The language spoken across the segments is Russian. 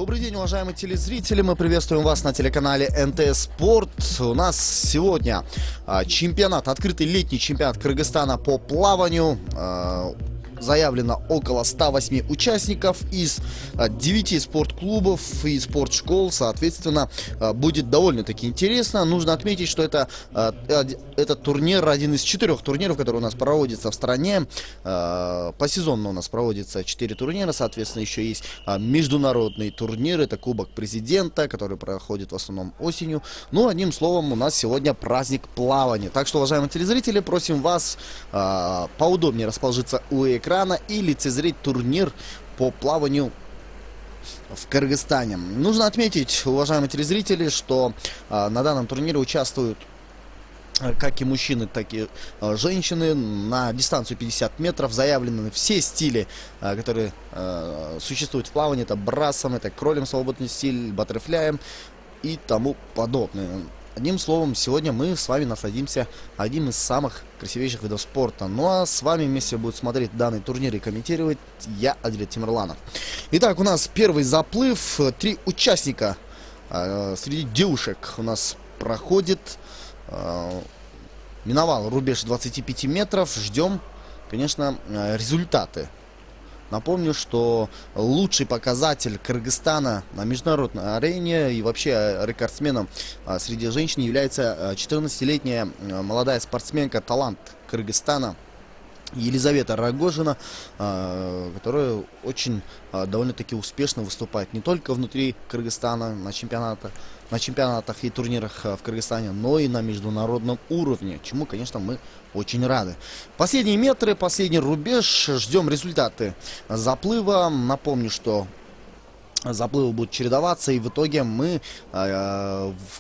Добрый день, уважаемые телезрители, мы приветствуем вас на телеканале НТС Спорт. У нас сегодня чемпионат, открытый летний чемпионат Кыргызстана по плаванию. Заявлено около 108 участников из 9 спортклубов и спортшкол. Соответственно, будет довольно-таки интересно. Нужно отметить, что этот турнир один из 4 турниров, которые у нас проводятся в стране. Посезонно у нас проводится 4 турнира. Соответственно, еще есть международный турнир. Это Кубок Президента, который проходит в основном осенью. Ну, одним словом, у нас сегодня праздник плавания. Так что, уважаемые телезрители, просим вас поудобнее расположиться у экрана и лицезреть турнир по плаванию в Кыргызстане. Нужно отметить, уважаемые телезрители, что на данном турнире участвуют как и мужчины, так и женщины. На дистанцию 50 метров заявлены все стили, которые существуют в плавании. Это брасом, это кролем свободный стиль, баттерфляем и тому подобное. Одним словом, сегодня мы с вами насладимся одним из самых красивейших видов спорта. Ну а с вами вместе будет смотреть данный турнир и комментировать я, Адилет Тимирланов. Итак, у нас первый заплыв. 3 участника среди девушек у нас проходит. Миновал рубеж 25 метров. Ждем, конечно, результаты. Напомню, что лучший показатель Кыргызстана на международной арене и вообще рекордсменом среди женщин является 14-летняя молодая спортсменка, талант Кыргызстана Елизавета Рогожина, которая очень довольно-таки успешно выступает не только внутри Кыргызстана на чемпионатах и турнирах в Кыргызстане, но и на международном уровне, чему, конечно, мы очень рады. Последние метры, последний рубеж, ждем результаты заплыва. Напомню, что заплывы будут чередоваться, и в итоге мы в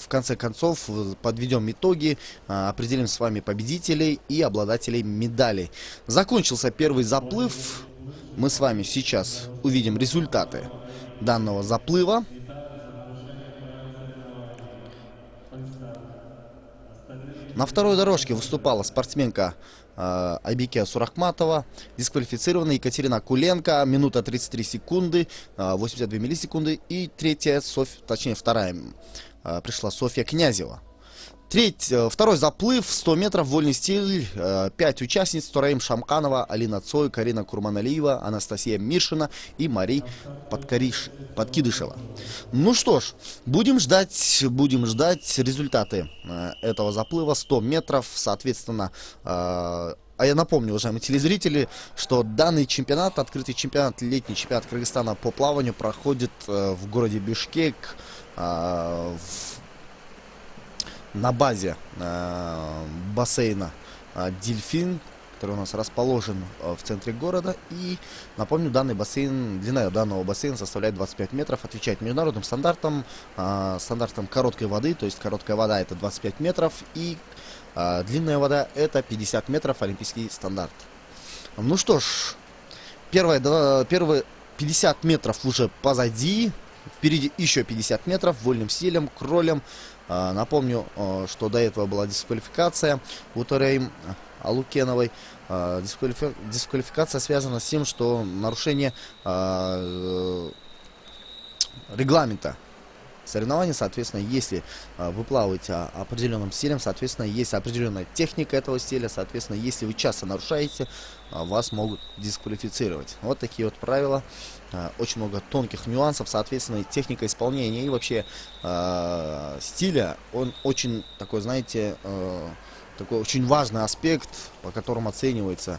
конце концов подведем итоги, определим с вами победителей и обладателей медалей. Закончился первый заплыв. Мы с вами сейчас увидим результаты данного заплыва. На второй дорожке выступала спортсменка Айбике Сурахматова, дисквалифицирована Екатерина Куленко, минута 33 секунды, 82 миллисекунды, и вторая пришла Софья Князева. Второй заплыв, 100 метров, вольный стиль, 5 участниц: Тураим Шамканова, Алина Цой, Карина Курманалиева, Анастасия Миршина и Мария Подкидышева. Ну что ж, будем ждать результаты этого заплыва. 100 метров, соответственно. А я напомню, уважаемые телезрители, что данный чемпионат, открытый чемпионат, летний чемпионат Кыргызстана по плаванию проходит в городе Бишкек, на базе бассейна «Дельфин», который у нас расположен в центре города. И напомню, длина данного бассейна составляет 25 метров, отвечает международным стандартам, стандартам короткой воды, то есть короткая вода это 25 метров, и длинная вода это 50 метров, олимпийский стандарт. Ну что ж, первые 50 метров уже позади, впереди еще 50 метров вольным стилем, кролем. Напомню, что до этого была дисквалификация у Тураим Алукеновой. Дисквалификация связана с тем, что нарушение регламента соревнований. Соответственно, если вы плаваете определенным стилем, соответственно, есть определенная техника этого стиля. Соответственно, если вы часто нарушаете, вас могут дисквалифицировать. Вот такие вот правила. Очень много тонких нюансов, соответственно, техника исполнения и вообще стиля, он очень такой, знаете, такой очень важный аспект, по которому оценивается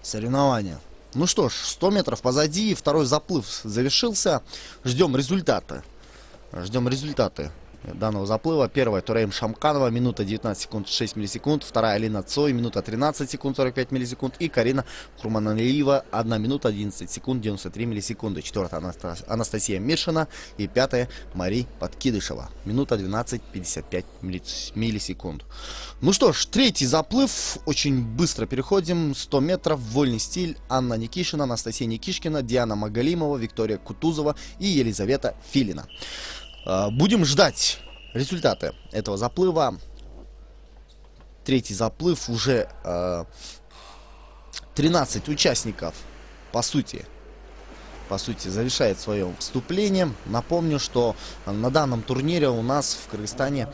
соревнование. Ну что ж, 100 метров позади, второй заплыв завершился. Ждем результаты. Данного заплыва. Первая Тураим Шамканова, минута 19 секунд 6 миллисекунд. Вторая Алина Цой, минута 13 секунд 45 миллисекунд. И Карина Курманалиева, 1 минута 11 секунд 93 миллисекунды. Четвертая Анастасия Миршина. И пятая Мария Подкидышева, минута 12 55 миллисекунд. Ну что ж, третий заплыв. Очень быстро переходим. 100 метров, вольный стиль. Анна Никишина, Анастасия Никишкина, Диана Магалимова, Виктория Кутузова и Елизавета Филина. Будем ждать результаты этого заплыва. Третий заплыв, уже 13 участников, по сути, по сути, завершает свое вступление. Напомню, что на данном турнире у нас в Кыргызстане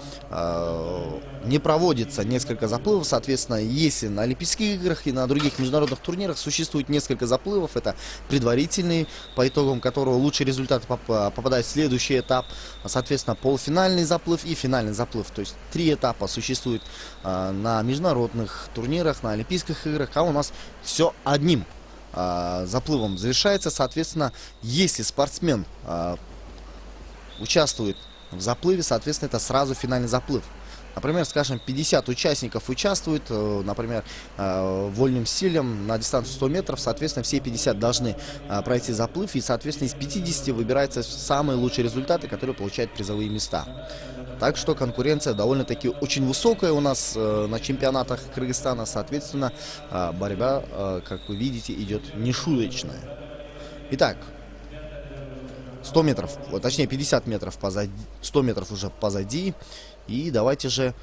не проводится несколько заплывов. Соответственно, если на Олимпийских играх и на других международных турнирах существует несколько заплывов, это предварительный, по итогам которого лучший результат попадает в следующий этап. Соответственно, полуфинальный заплыв и финальный заплыв. То есть 3 этапа существует на международных турнирах, на Олимпийских играх, а у нас все одним заплывом завершается. Соответственно, если спортсмен участвует в заплыве, соответственно, это сразу финальный заплыв. Например, скажем, 50 участников участвуют, например, вольным стилем на дистанцию 100 метров, соответственно, все 50 должны пройти заплыв, и, соответственно, из 50 выбираются самые лучшие результаты, которые получают призовые места. Так что конкуренция довольно-таки очень высокая у нас на чемпионатах Кыргызстана, соответственно, борьба, как вы видите, идет нешуточная. Итак, 100 метров, точнее 50 метров позади, 100 метров уже позади. И давайте же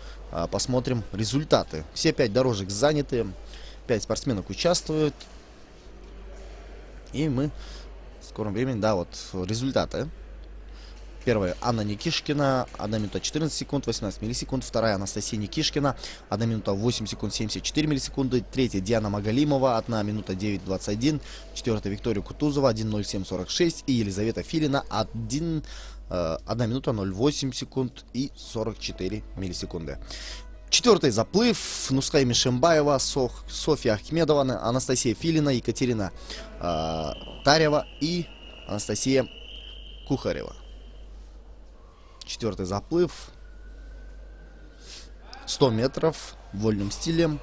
посмотрим результаты. Все 5 дорожек заняты, 5 спортсменок участвуют. И мы в скором времени, да, вот результаты. Первая Анна Никишкина, 1 минута 14 секунд 18 миллисекунд. Вторая Анастасия Никишкина, 1 минута 8 секунд 74 миллисекунды. Третья Диана Магалимова, 1 минута 9:21. Четвертая Виктория Кутузова, 1:07:46. И Елизавета Филина, 1 минута 08 секунд и 44 миллисекунды. Четвертый заплыв. Нускай Мишембаева, Софья Ахмедова, Анастасия Филина, Екатерина Тарева и Анастасия Кухарева. Четвертый заплыв. 100 метров вольным стилем.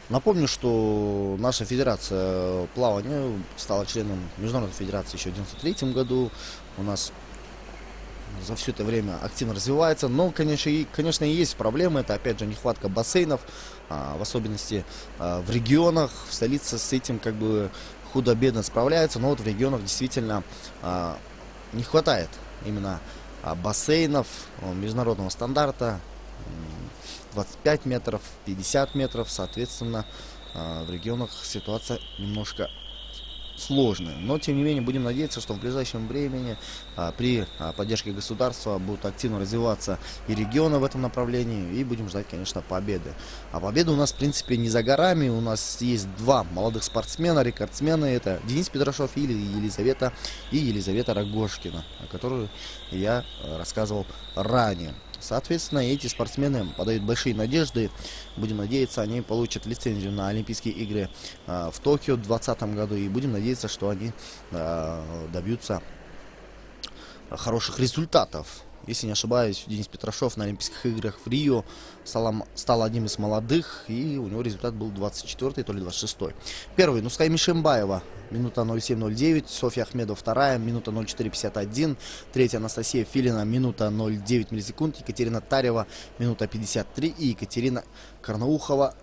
Напомню, что наша федерация плавания стала членом Международной федерации еще в 1993 году. У нас за все это время активно развивается. Но, конечно, и есть проблемы. Это, опять же, нехватка бассейнов. В особенности в регионах. В столице с этим как бы худо-бедно справляются. Но вот в регионах действительно не хватает именно бассейнов международного стандарта. 25 метров, 50 метров, соответственно, в регионах ситуация немножко сложная. Но, тем не менее, будем надеяться, что в ближайшем времени при поддержке государства будут активно развиваться и регионы в этом направлении, и будем ждать, конечно, победы. А победа у нас, в принципе, не за горами. У нас есть 2 молодых спортсмена, рекордсмены. Это Денис Петрашов и Елизавета Рогожкина, о которой я рассказывал ранее. Соответственно, эти спортсмены подают большие надежды. Будем надеяться, они получат лицензию на Олимпийские игры в Токио в 2020 году. И будем надеяться, что они добьются хороших результатов. Если не ошибаюсь, Денис Петрашов на Олимпийских играх в Рио стал одним из молодых, и у него результат был 24-й, то ли 26-й. Первый, Нускай Мишембаева, минута 07:09, Софья Ахмедова, вторая, минута 04:51, третья Анастасия Филина, минута 09 миллисекунд, Екатерина Тарева, минута 53, и Екатерина Карнаухова,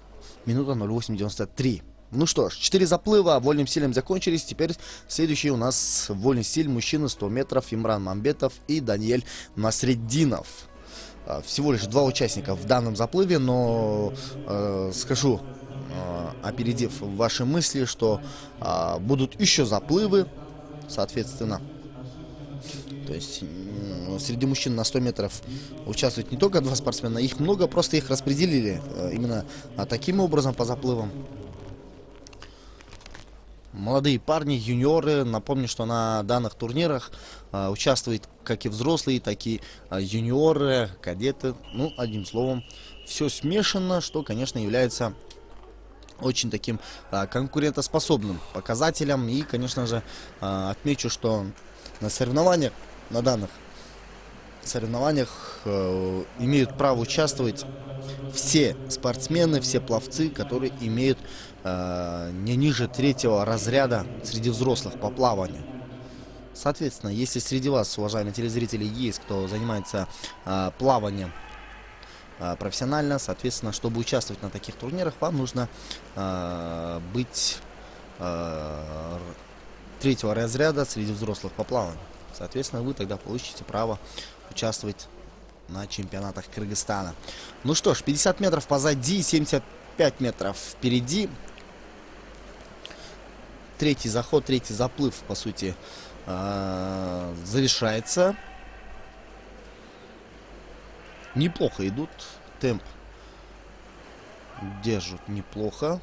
минута 08:93. Ну что ж, 4 заплыва вольным стилем закончились. Теперь следующий у нас вольный стиль мужчины 100 метров. Имран Мамбетов и Даниэль Насреддинов. Всего лишь 2 участника в данном заплыве, но скажу, опередив ваши мысли, что будут еще заплывы, соответственно. То есть среди мужчин на 100 метров участвуют не только 2 спортсмена, их много, просто их распределили именно таким образом по заплывам. Молодые парни, юниоры. Напомню, что на данных турнирах участвуют как и взрослые, так и юниоры, кадеты. Ну, одним словом, все смешано, что, конечно, является очень таким конкурентоспособным показателем. И, конечно же, отмечу, что на соревнованиях, на данных соревнованиях имеют право участвовать все спортсмены, все пловцы, которые имеют не ниже 3-го разряда среди взрослых по плаванию. Соответственно, если среди вас, уважаемые телезрители, есть кто занимается плаванием профессионально, соответственно, чтобы участвовать на таких турнирах, вам нужно быть 3-го разряда среди взрослых по плаванию. Соответственно, вы тогда получите право участвовать на чемпионатах Кыргызстана. Ну что ж, 50 метров позади, 75 метров впереди. третий заход, третий заплыв, по сути, завершается. Неплохо идут. Темп держат неплохо.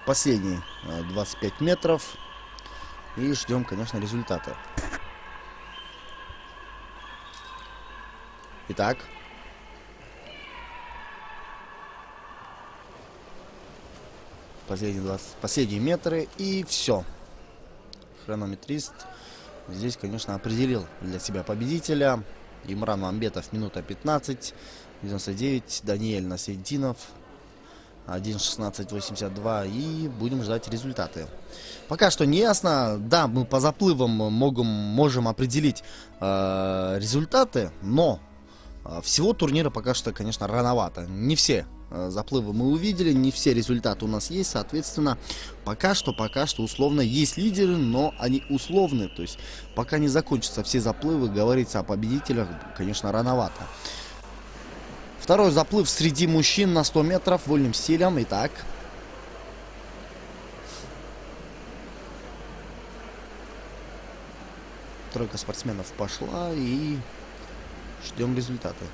Последние 25 метров. И ждем, конечно, результата. Итак. Последние метры. И все. Хронометрист здесь, конечно, определил для себя победителя. Имран Мамбетов, минута 15. 99. Даниэль Насреддинов. 1.16.82. И будем ждать результаты. Пока что не ясно. Да, мы по заплывам можем определить результаты. Но всего турнира пока что, конечно, рановато. Не все заплывы мы увидели, не все результаты у нас есть. Соответственно, пока что условно есть лидеры, но они условны. То есть пока не закончатся все заплывы, говорится о победителях, конечно, рановато. Второй заплыв среди мужчин на 100 метров вольным стилем. Итак. Тройка спортсменов пошла и ждем результаты.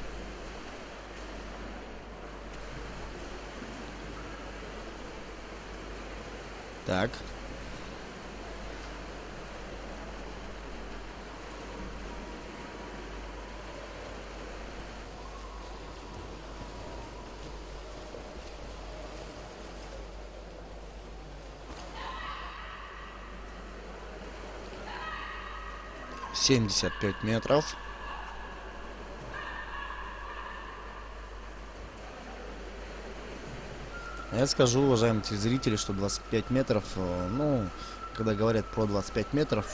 Так. Семьдесят 5 метров. Я скажу, уважаемые телезрители, что 25 метров, ну, когда говорят про 25 метров,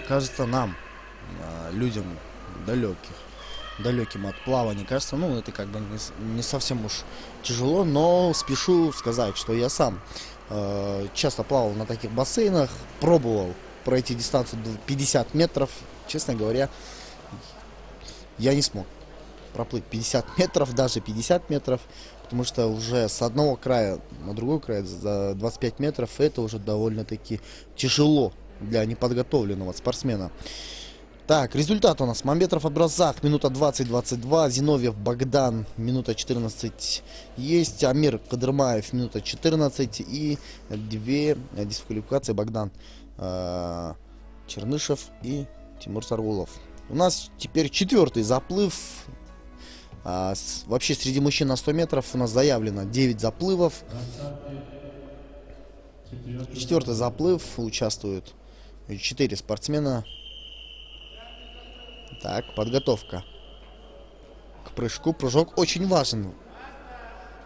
кажется нам, людям далеким от плавания, кажется, ну, это как бы не совсем уж тяжело, но спешу сказать, что я сам часто плавал на таких бассейнах, пробовал пройти дистанцию 50 метров, честно говоря, я не смог проплыть 50 метров, даже 50 метров, потому что уже с одного края на другой край за 25 метров это уже довольно-таки тяжело для неподготовленного спортсмена. Так, результат у нас. Мамбетов Абдразах, минута 20-22. Зиновьев Богдан, минута 14 есть. Амир Кадырмаев, минута 14. И 2 дисквалификации Богдан Чернышев и Тимур Саргулов. У нас теперь четвертый заплыв. Вообще среди мужчин на 100 метров у нас заявлено 9 заплывов. Четвертый заплыв, участвуют 4 спортсмена. Так, подготовка к прыжку. Прыжок очень важен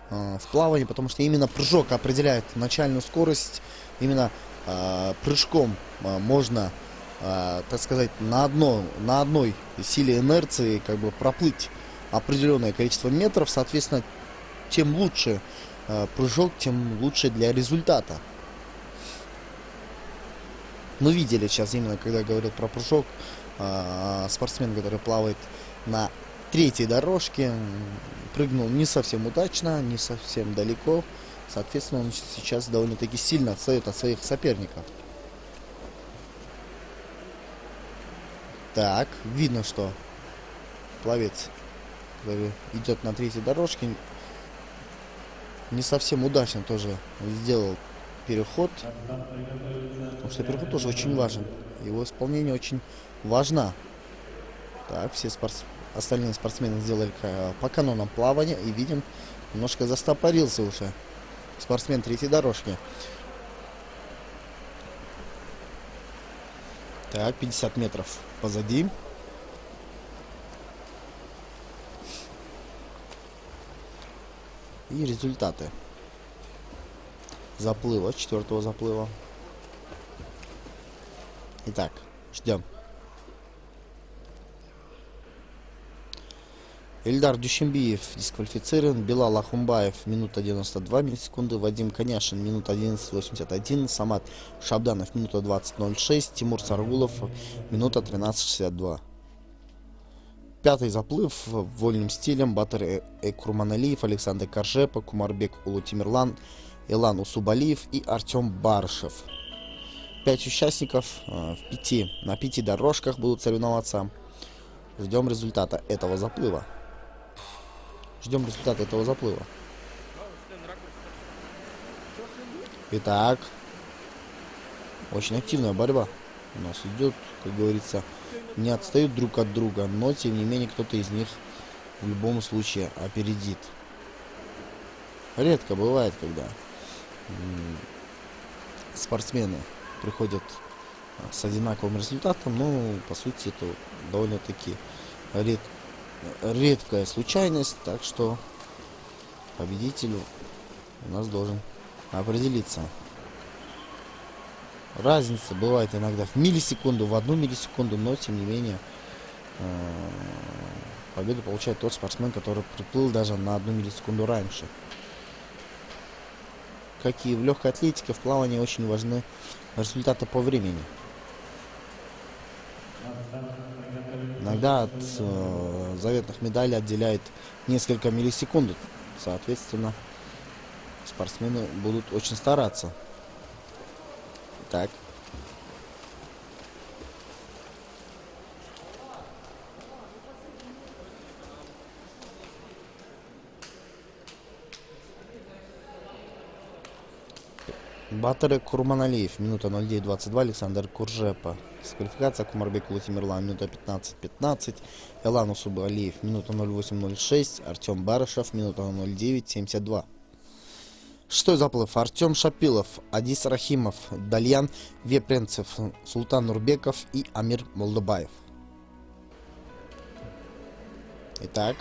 в плавании, потому что именно прыжок определяет начальную скорость. Именно прыжком можно, так сказать, на одной силе инерции как бы проплыть определенное количество метров. Соответственно, тем лучше прыжок, тем лучше для результата. Мы видели сейчас, именно когда я говорил про прыжок, спортсмен, который плавает на третьей дорожке, прыгнул не совсем удачно, не совсем далеко. Соответственно, он сейчас довольно-таки сильно отстает от своих соперников. Так, видно, что пловец, который идет на третьей дорожке, не совсем удачно тоже сделал переход, потому что переход тоже очень важен, его исполнение очень важно. Так, все остальные спортсмены сделали по канонам плавания, и видим, немножко застопорился уже спортсмен третьей дорожки. Так, 50 метров позади. И результаты заплыва, четвертого заплыва. Итак, ждем. Ильдар Дюшембиев дисквалифицирован. Билал Ахумбаев, минута 92 миллисекунды. Вадим Коняшин, минута 11.81. Самат Шабданов, минута 20.06. Тимур Саргулов, минута 13.62. Пятый заплыв вольным стилем. Батыр Экурманалиев, Александр Каржепа, Кумарбек Улутимирлан, Элан Усубалиев и Артем Барышев. 5 участников на 5 дорожках будут соревноваться. Ждем результата этого заплыва. Итак, очень активная борьба у нас идет, как говорится, не отстают друг от друга, но тем не менее кто-то из них в любом случае опередит. Редко бывает, когда спортсмены приходят с одинаковым результатом, но по сути это довольно-таки редкая случайность, так что победитель у нас должен определиться. Разница бывает иногда в миллисекунду, в 1 миллисекунду, но тем не менее победу получает тот спортсмен, который приплыл даже на 1 миллисекунду раньше. Как и в легкой атлетике, в плавании очень важны результаты по времени. Иногда от заветных медалей отделяет несколько миллисекунд. Соответственно, спортсмены будут очень стараться. Так. Батыры Курманалиев, минута 09:22, Александр Куржепа. Дисквалификация Кумарбек Владимирлан, минута 15:15. Элан Усубалиев, минута 08:06. Артем Барышев, минута 09:72. Шестой заплыв. Артем Шапилов, Адис Рахимов, Дальян Вепренцев, Султан Нурбеков и Амир Молдобаев. Итак.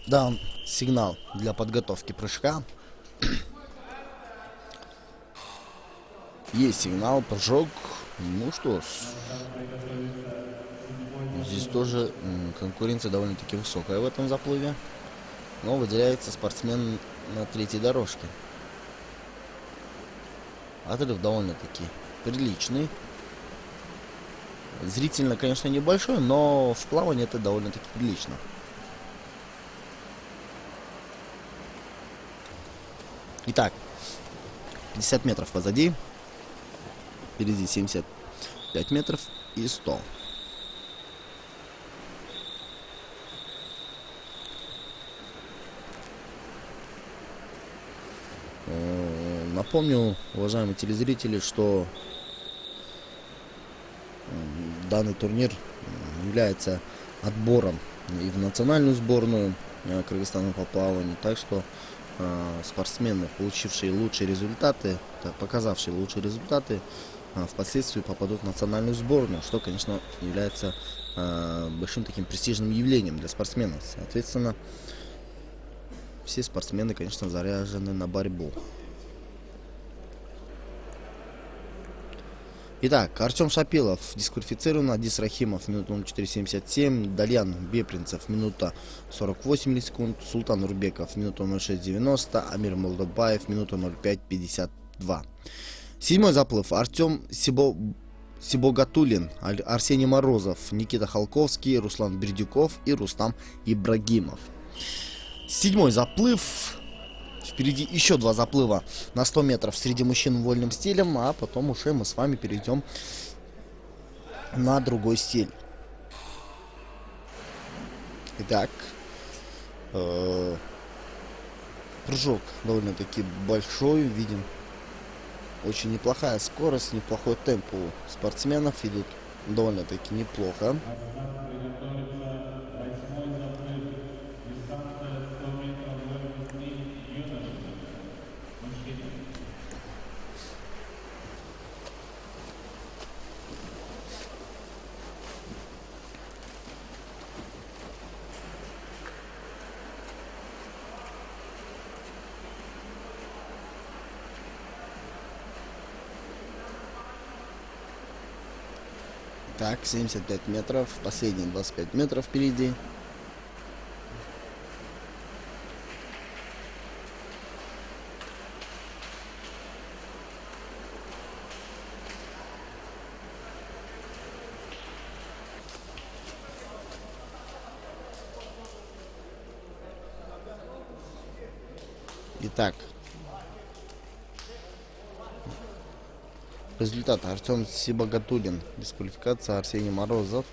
Дан сигнал для подготовки прыжка. Есть сигнал, прыжок. Ну что ж. Здесь тоже конкуренция довольно-таки высокая в этом заплыве. Но выделяется спортсмен на 3-й дорожке. Отрыв довольно-таки приличный. Зрительно, конечно, небольшой, но в плавании это довольно-таки прилично. Итак, 50 метров позади. Впереди 75 метров и 100. Напомню, уважаемые телезрители, что данный турнир является отбором и в национальную сборную Кыргызстана по плаванию. Так что спортсмены, получившие лучшие результаты, показавшие лучшие результаты, впоследствии попадут в национальную сборную, что, конечно, является большим таким престижным явлением для спортсменов. Соответственно, все спортсмены, конечно, заряжены на борьбу. Итак, Артем Шапилов дисквалифицирован, Адис Рахимов, минута 04:77, Дальян Вепринцев, минута 48 миллисекунд, Султан Нурбеков, минута 06:90, Амир Молдобаев, минута 05:52. Седьмой заплыв. Артем Сибогатулин, Арсений Морозов, Никита Халковский, Руслан Бердюков и Рустам Ибрагимов. Седьмой заплыв. Впереди еще 2 заплыва на 100 метров среди мужчин вольным стилем, а потом уже мы с вами перейдем на другой стиль. Итак, прыжок довольно-таки большой, видим. Очень неплохая скорость, неплохой темп у спортсменов, идут довольно-таки неплохо. Так, 75 метров, последние 25 метров впереди. Итак, результат: Артем Сибагатуллин дисквалификация, Арсений Морозов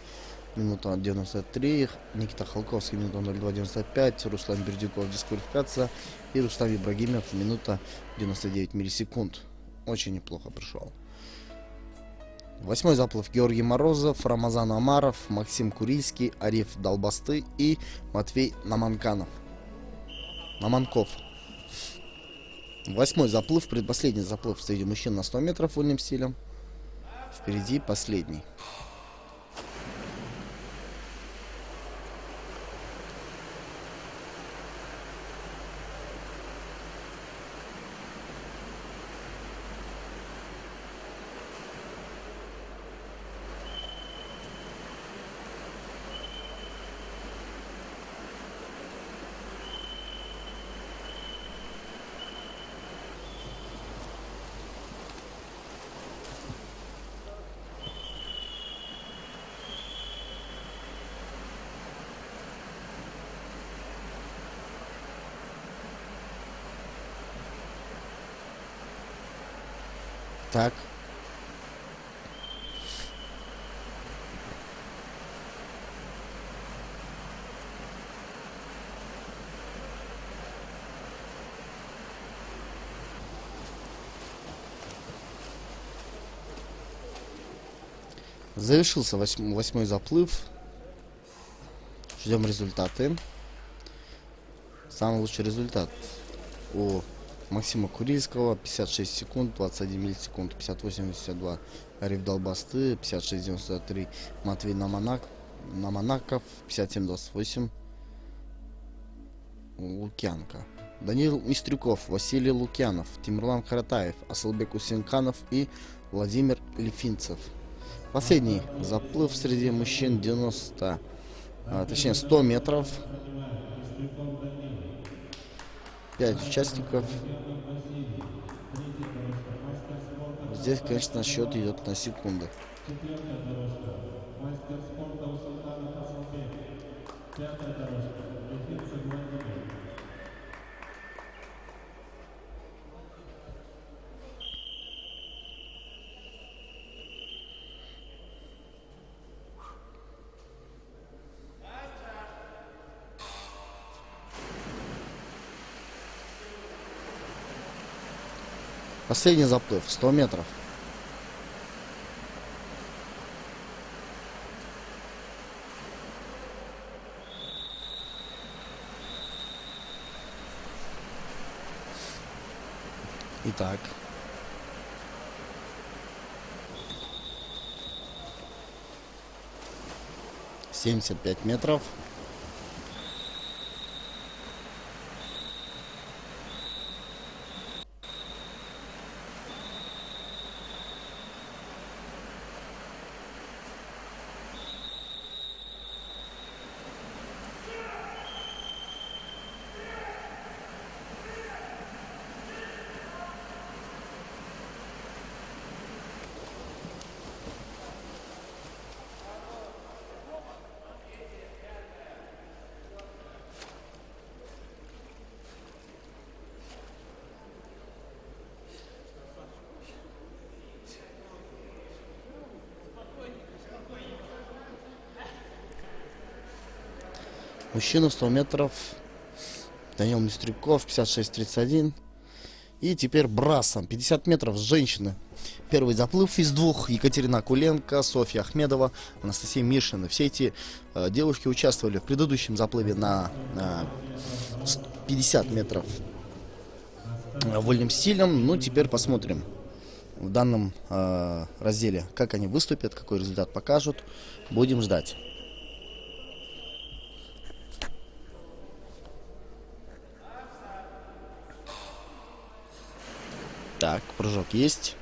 минута 93, Никита Халковский минута 02.95, Руслан Бердюков дисквалификация и Рустам Ибрагимов минута 99 миллисекунд. Очень неплохо пришел. Восьмой заплыв: Георгий Морозов, Рамазан Амаров, Максим Курильский, Ариф Долбасты и Матвей Наманков. Восьмой заплыв, предпоследний заплыв среди мужчин на 100 метров вольным стилем. Впереди последний. Так. Завершился восьмой заплыв. Ждем результаты. Самый лучший результат у Максима Курильского: 56 секунд, 21 миллисекунд, 58.52. Ариф Долбасты, 56.93. Матвей Наманаков, 57.28. Лукьянко. Даниил Мистрюков, Василий Лукьянов, Тимурлан Харатаев, Асылбек Усенканов и Владимир Лифинцев. Последний заплыв среди мужчин 100 метров. 5 участников. Здесь, конечно, счет идет на секунды. Последний заплыв 100 метров. Итак. «75 метров». Мужчина 100 метров. Даниил Мистрюков, 56.31. И теперь брасом 50 метров с женщины. Первый заплыв из двух: Екатерина Куленко, Софья Ахмедова, Анастасия Мишина. Все эти девушки участвовали в предыдущем заплыве на 50 метров вольным стилем. Ну, теперь посмотрим в данном разделе, как они выступят, какой результат покажут. Будем ждать. Так, прыжок есть.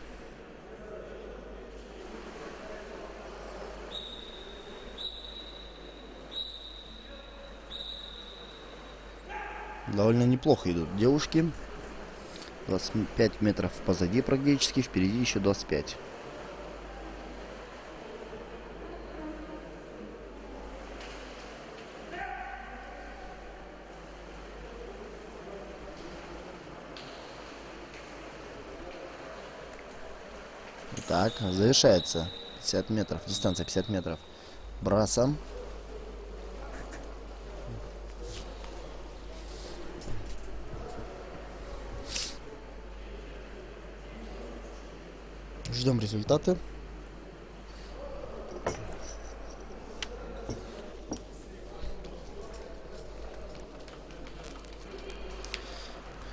Довольно неплохо идут девушки. 25 метров позади практически, впереди еще 25. Так, завершается 50 метров, дистанция 50 метров брасом. Ждем результаты.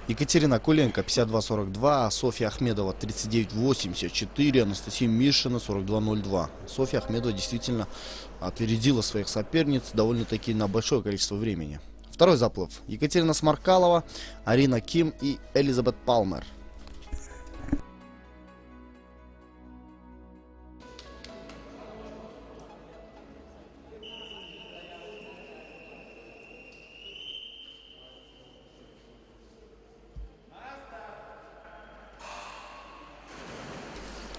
Екатерина Куленко 52-42, Софья Ахмедова 39-84, Анастасия Мишина 42-02. Софья Ахмедова действительно опередила своих соперниц довольно-таки на большое количество времени. Второй заплыв. Екатерина Сморкалова, Арина Ким и Элизабет Палмер.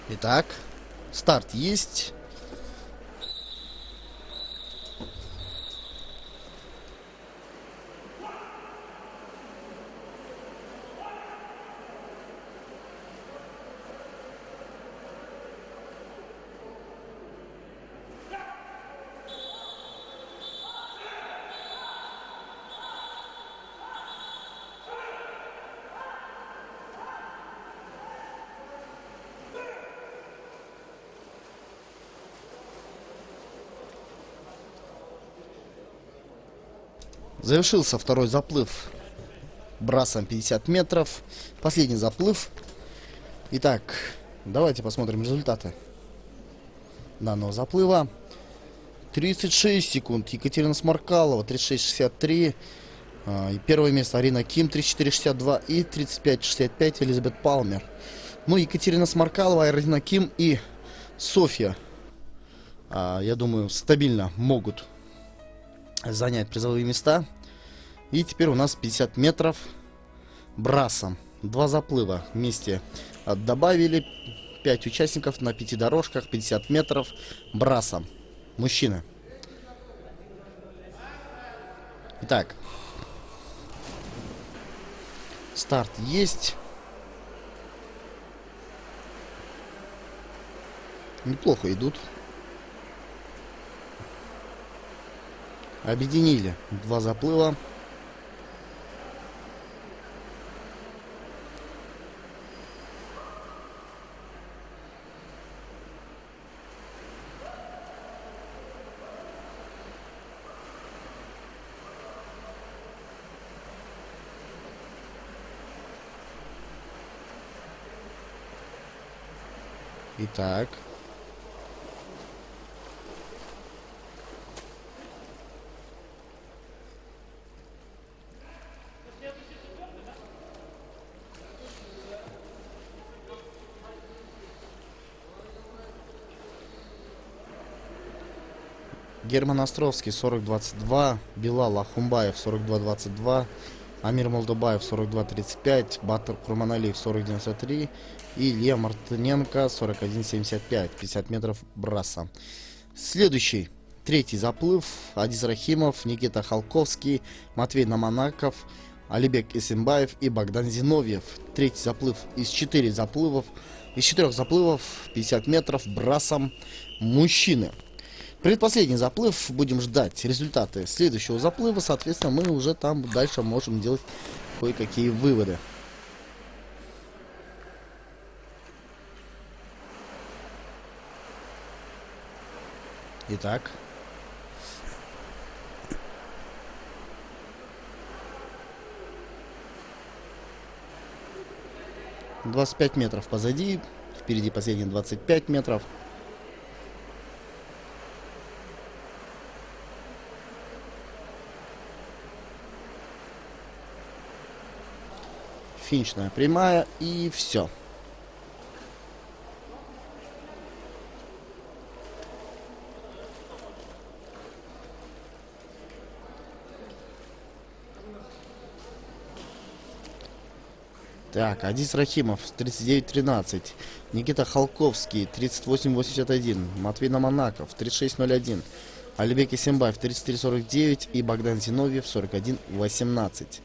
Итак, старт есть. Завершился второй заплыв брасом 50 метров. Последний заплыв. Итак, давайте посмотрим результаты данного заплыва. 36 секунд Екатерина Сморкалова, 36-63. Первое место Арина Ким, 34-62 и 35-65 Элизабет Палмер. Ну, Екатерина Сморкалова, Арина Ким и Софья, я думаю, стабильно могут занять призовые места. И теперь у нас 50 метров брасом. Два заплыва вместе добавили. 5 участников на 5 дорожках. 50 метров брасом. Мужчины. Итак. Старт есть. Неплохо идут. Объединили два заплыва. Итак. Герман Островский 40-22, Билал Ахумбаев 42-22, Амир Молдобаев 42-35, Батыр Курманалиев 40-93 и Илья Мартыненко 41-75, 50 метров браса. Следующий, третий заплыв. Адис Рахимов, Никита Халковский, Матвей Наманаков, Алибек Исимбаев и Богдан Зиновьев. Третий заплыв из 4 заплывов. Из 4 заплывов 50 метров брасом мужчины. Предпоследний заплыв. Будем ждать результаты следующего заплыва. Соответственно, мы уже там дальше можем делать кое-какие выводы. Итак. — 25 метров позади. Впереди последние 25 метров. Финишная прямая, и все. Так, Адис Рахимов 39-13, Никита Халковский 38-81, Матвей Наманаков 36-01, Алибек Исимбаев 33-49 и Богдан Зиновьев 41-18.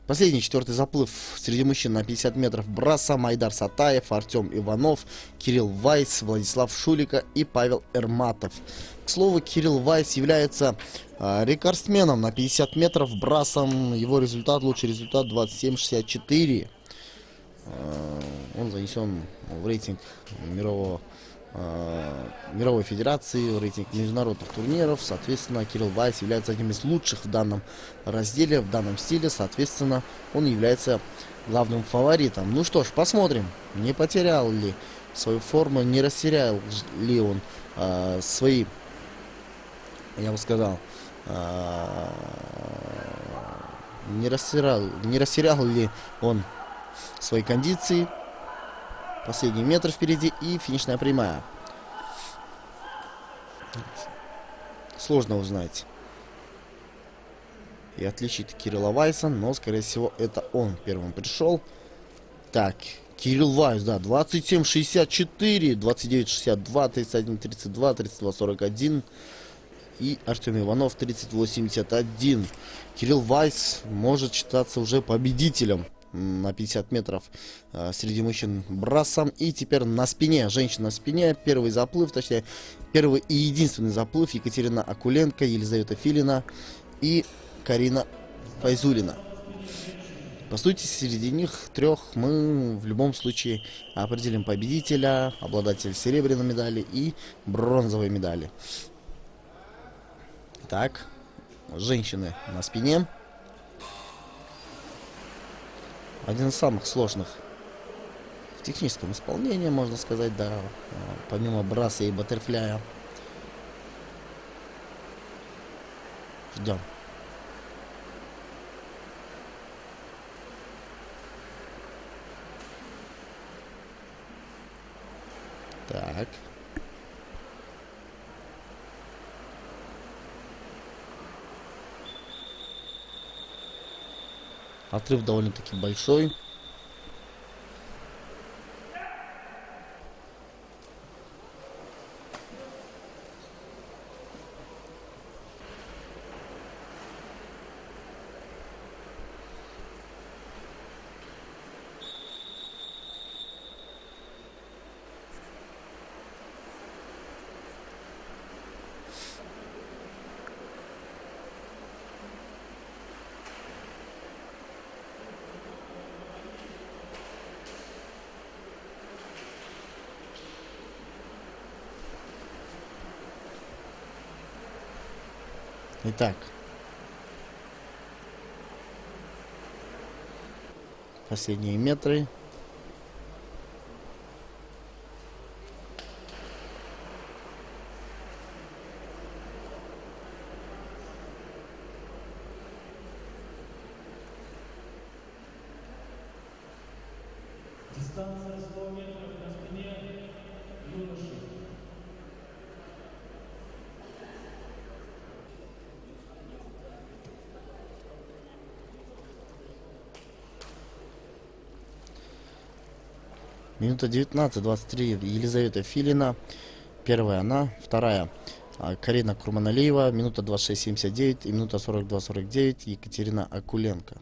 Последний, четвертый заплыв среди мужчин на 50 метров брасом. Айдар Сатаев, Артем Иванов, Кирилл Вайс, Владислав Шулика и Павел Эрматов. К слову, Кирилл Вайс является рекордсменом на 50 метров брасом. Его результат, лучший результат 27,64. Он занесен в рейтинг мировой федерации, в рейтинг международных турниров. Соответственно, Кирилл Вайс является одним из лучших в данном разделе, в данном стиле. Соответственно, он является главным фаворитом. Ну что ж, посмотрим, не потерял ли свою форму, не растерял ли он свои, я бы сказал, не растерял ли он свои кондиции. Последний метр впереди и финишная прямая. Сложно узнать и отличить Кирилла Вайса, но, скорее всего, это он первым пришел. Так, Кирилл Вайс, да, 27,64, 29,62, 31,32, 32,41. И Артем Иванов 30,81. Кирилл Вайс может считаться уже победителем на 50 метров среди мужчин брасом. И теперь на спине, женщина на спине, первый заплыв, точнее, первый и единственный заплыв: Екатерина Акуленко, Елизавета Филина и Карина Файзулина. По сути, среди них трех мы в любом случае определим победителя, обладателя серебряной медали и бронзовой медали. Итак, женщины на спине. Один из самых сложных в техническом исполнении, можно сказать, да, помимо браса и баттерфляя. Ждем. Так. Отрыв довольно-таки большой. Итак, последние метры. Дистанция 100 метров на спине юноши. Минута 19-23. Елизавета Филина. Первая она. Вторая Карина Курманалиева. Минута 26-79. И минута 42-49. Екатерина Акуленко.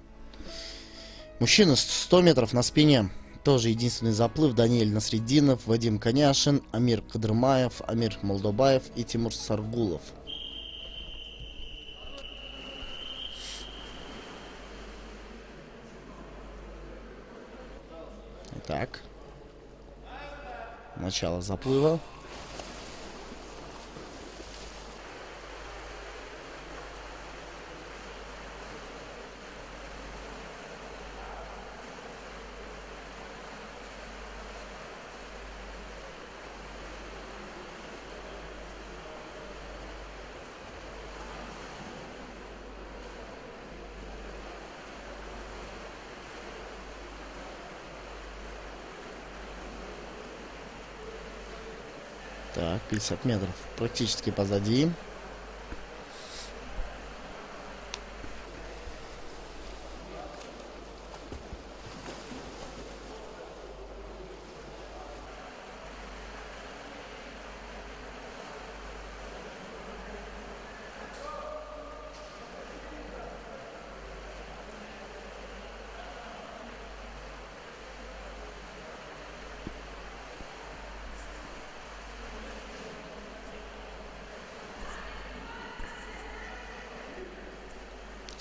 Мужчины 100 метров на спине. Тоже единственный заплыв: Даниэль Насреддинов, Вадим Коняшин, Амир Кадырмаев, Амир Молдобаев и Тимур Саргулов. Итак, начало заплыва. Так, 50 метров практически позади.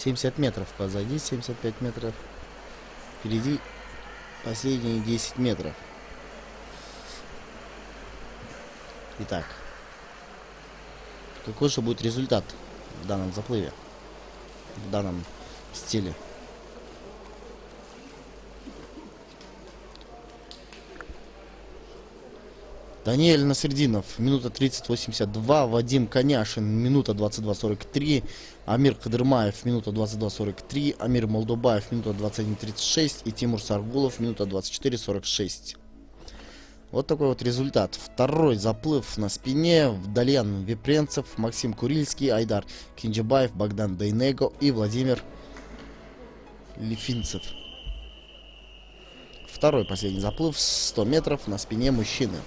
70 метров позади, 75 метров. Впереди последние 10 метров. Итак, какой же будет результат в данном заплыве, в данном стиле? Даниэль Насреддинов, минута 30:82. Вадим Коняшин, минута 22:43. Амир Кадырмаев, минута 22:43. Амир Молдубаев, минута 21:36. И Тимур Саргулов, минута 24:46. Вот такой вот результат. Второй заплыв на спине. Вдальян Вепренцев, Максим Курильский, Айдар Кинджибаев, Богдан Дейнего и Владимир Лифинцев. Второй последний заплыв, 100 метров на спине мужчины.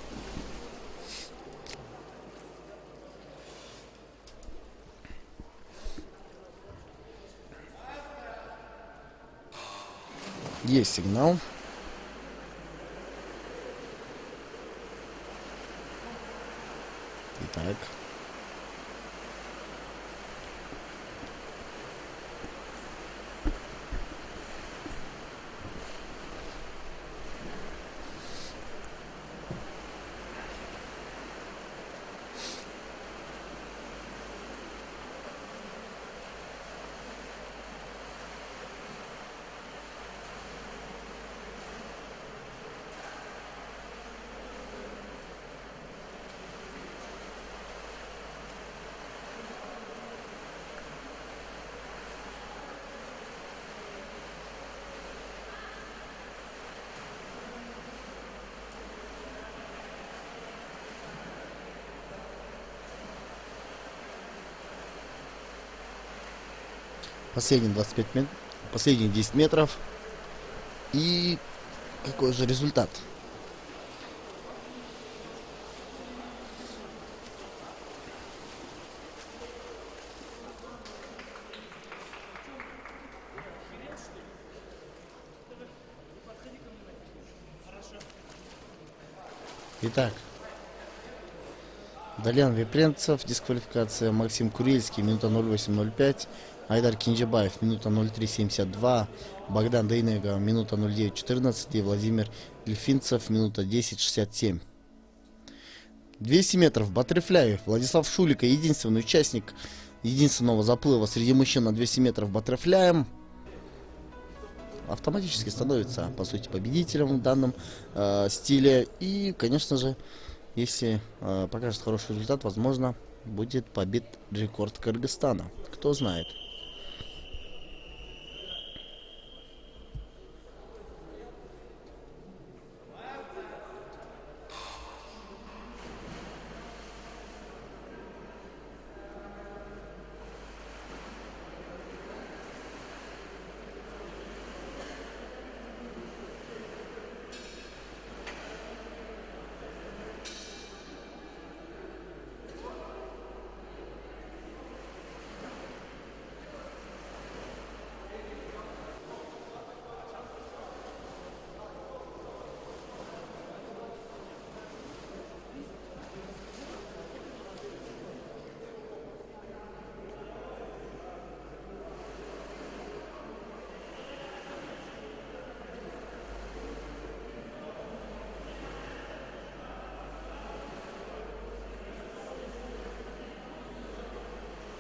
Есть сигнал. Итак. Последние 25 метров, последние 10 метров. И какой же результат? Итак, Далян Вепренцев, дисквалификация. Максим Курильский, минута 08:05. Айдар Кинджибаев, минута 03:72. Богдан Дейнего, минута 09:14. И Владимир Лифинцев, минута 10:67. 200 метров. Баттерфляй. Владислав Шулика, единственный участник единственного заплыва среди мужчин на 200 метров баттерфляем, автоматически становится, по сути, победителем в данном стиле. И, конечно же, если покажет хороший результат, возможно, будет побит рекорд Кыргызстана. Кто знает.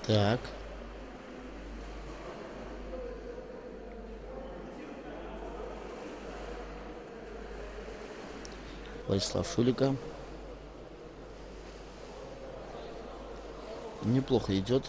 Так. Владислав Шулика. Неплохо идет.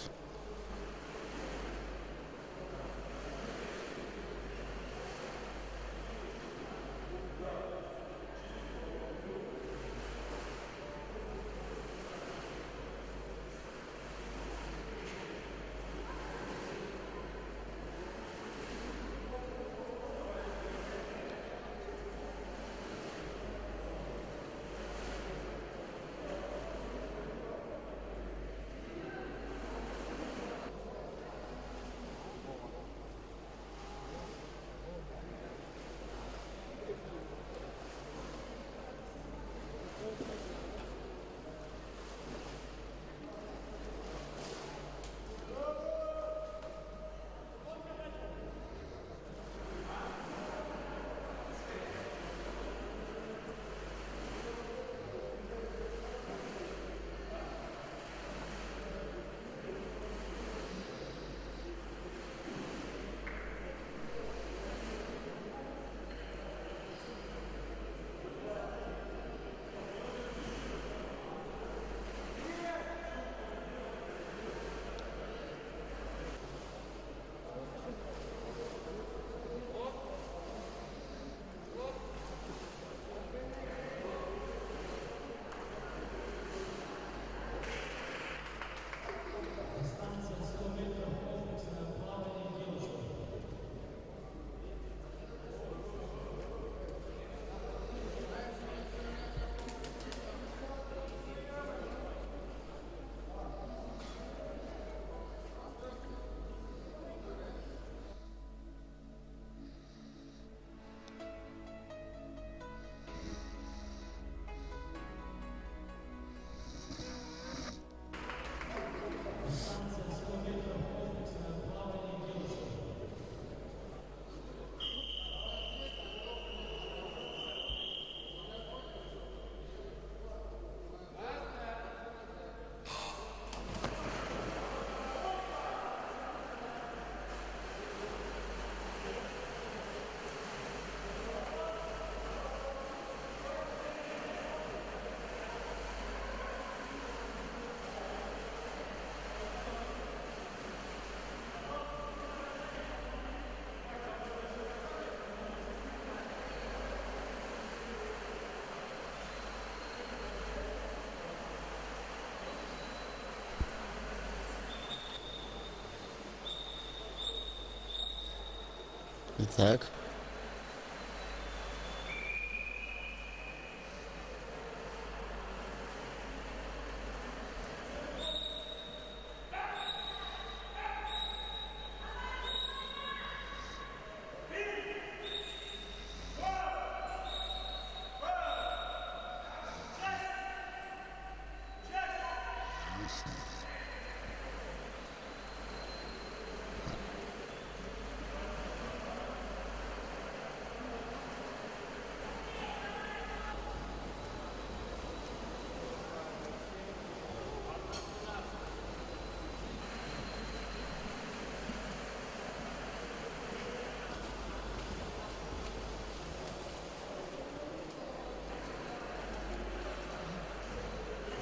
Итак.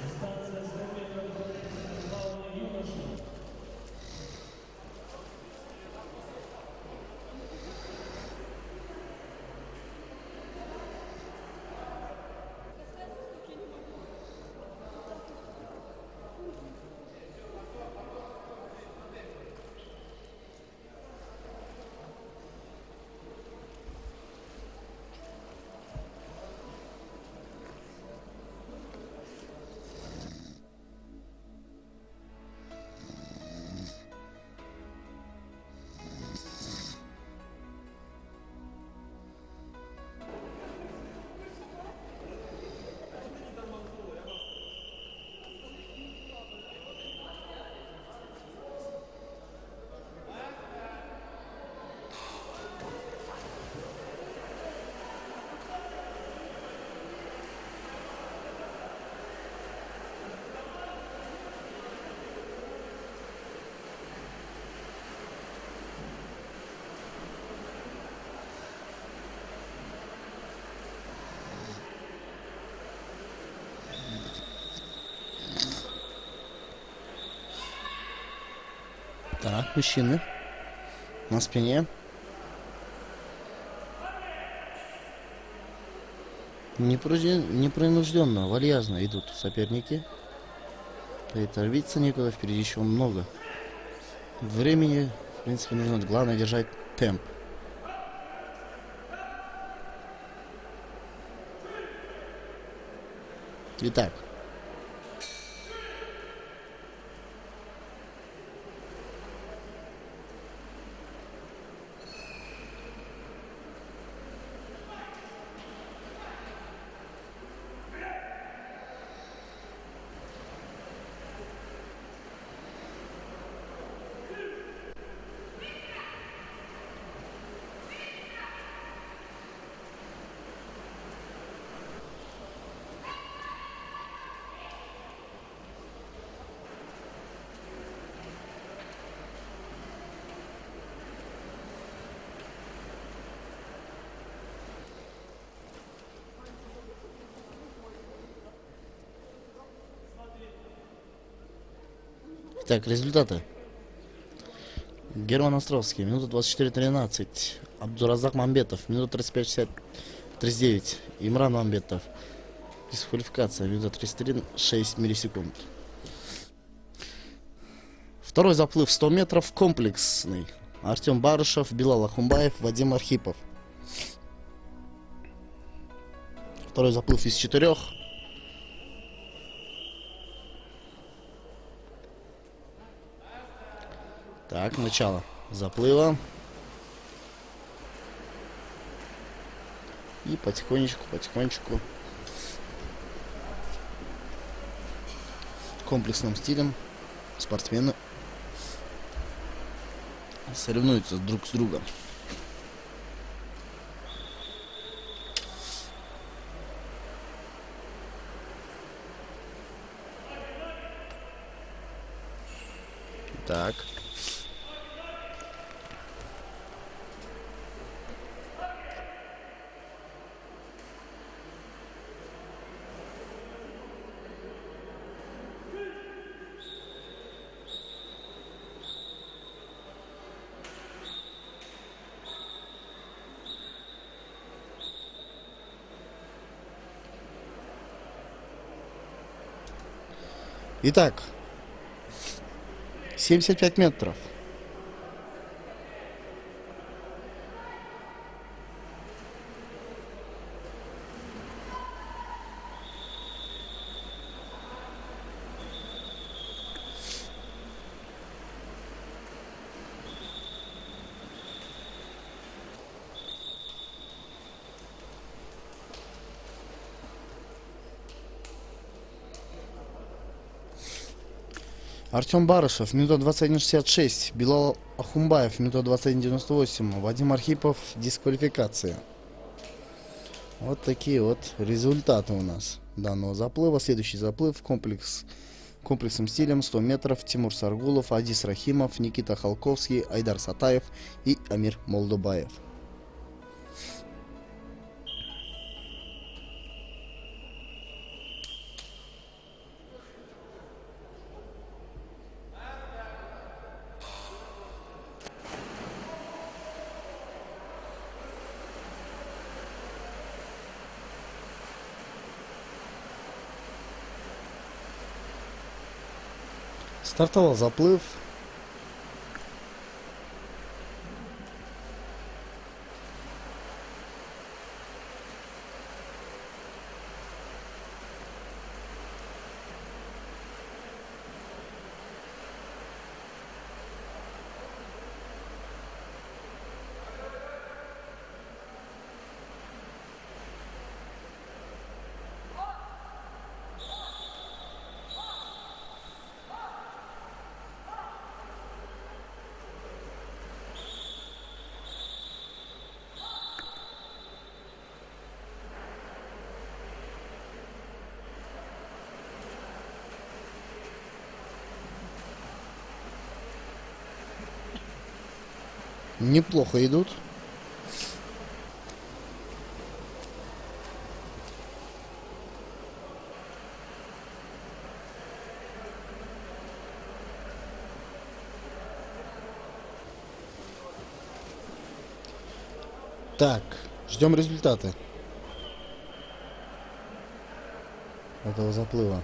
Дистанция с метров плавания юношей. Так, мужчины на спине. Непринужденно, вальяжно идут соперники. И торопиться некуда, впереди еще много времени. В принципе, нужно, главное, держать темп. Итак. Так, результаты. Герман Островский, минута 24:13. Абдуразак Мамбетов, минута 35:39. Имран Мамбетов. Дисквалификация, минута 33,6 миллисекунд. Второй заплыв 100 метров комплексный. Артем Барышев, Билал Ахумбаев, Вадим Архипов. Второй заплыв из 4. Так, начало заплыва. И потихонечку комплексным стилем спортсмены соревнуются друг с другом. Так. Итак, 75 метров. Артем Барышев, минута 21:66. Билал Ахумбаев, минута 21:98. Вадим Архипов, дисквалификация. Вот такие вот результаты у нас данного заплыва. Следующий заплыв комплексным стилем 100 метров. Тимур Саргулов, Адис Рахимов, Никита Халковский, Айдар Сатаев и Амир Молдубаев. Стартовал заплыв. Неплохо идут. Так, ждем результаты этого заплыва.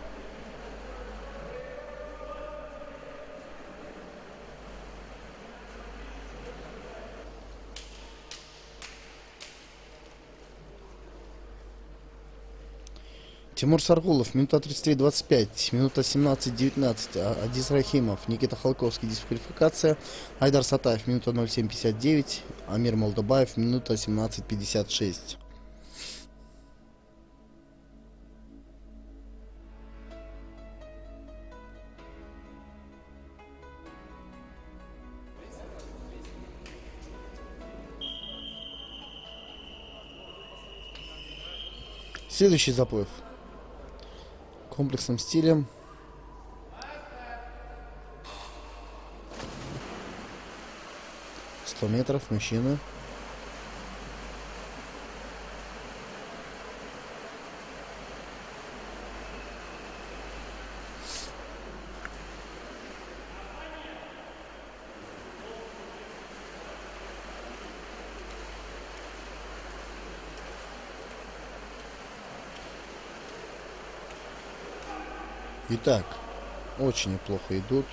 Тимур Саргулов, минута 33:25, минута 17:19. Адис Рахимов, Никита Халковский, дисквалификация. Айдар Сатаев, минута 07:59. Амир Молдубаев, минута 17:56. Следующий заплыв. Комплексным стилем. Сто метров, мужчина. Итак, очень неплохо идут.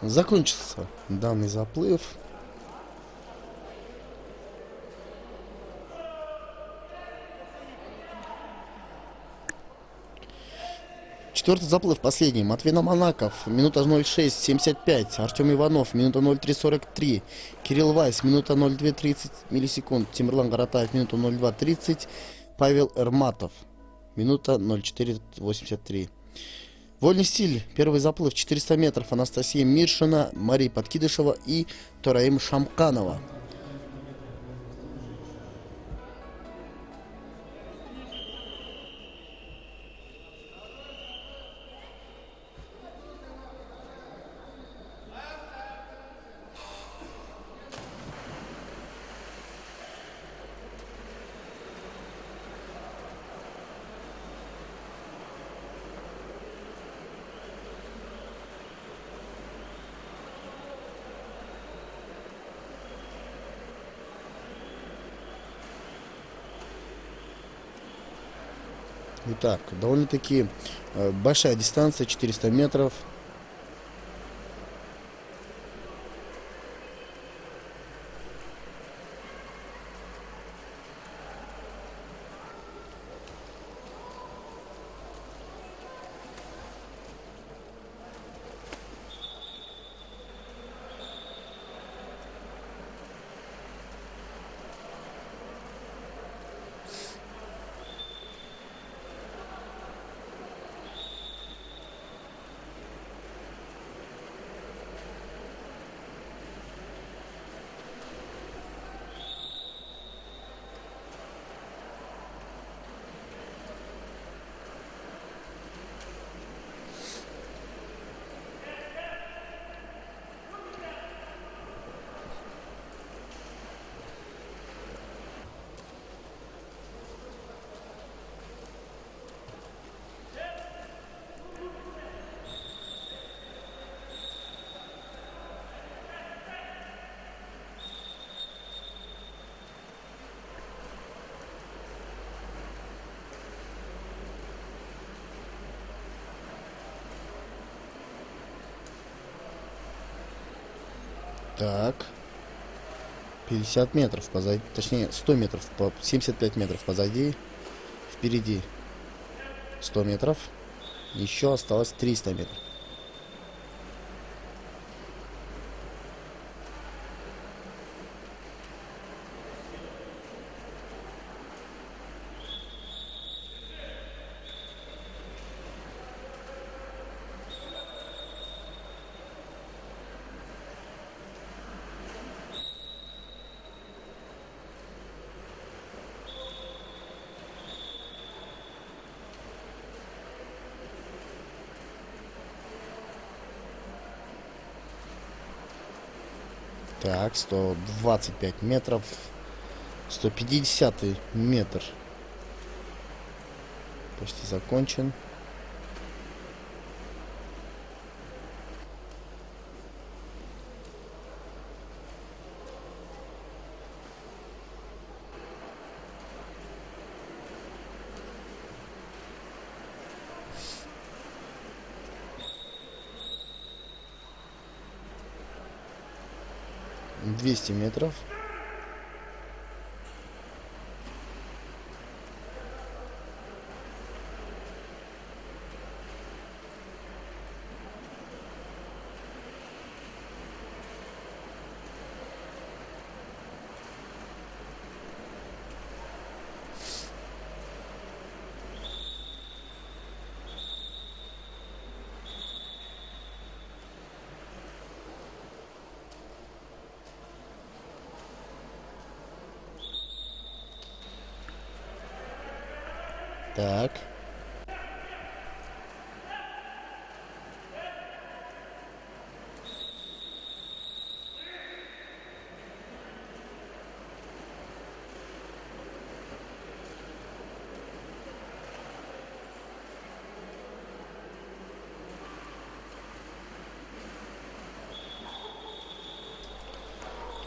Закончился данный заплыв. Четвертый заплыв, последний. Матвей Наманаков, минута 06:75. Артем Иванов, минута 03:43. Кирилл Вайс, минута 02:30 миллисекунд. Тимурлан Гаратаев, минута 02:30. Павел Эрматов, минута 04:83. Вольный стиль. Первый заплыв 400 метров. Анастасия Миршина, Мария Подкидышева и Тораим Шамканова. Итак, довольно-таки большая дистанция, 400 метров. Так, 50 метров позади, точнее 100 метров, 75 метров позади, впереди 100 метров, еще осталось 300 метров. Так, 125 метров, 150 метр почти закончен. Двести метров. Так.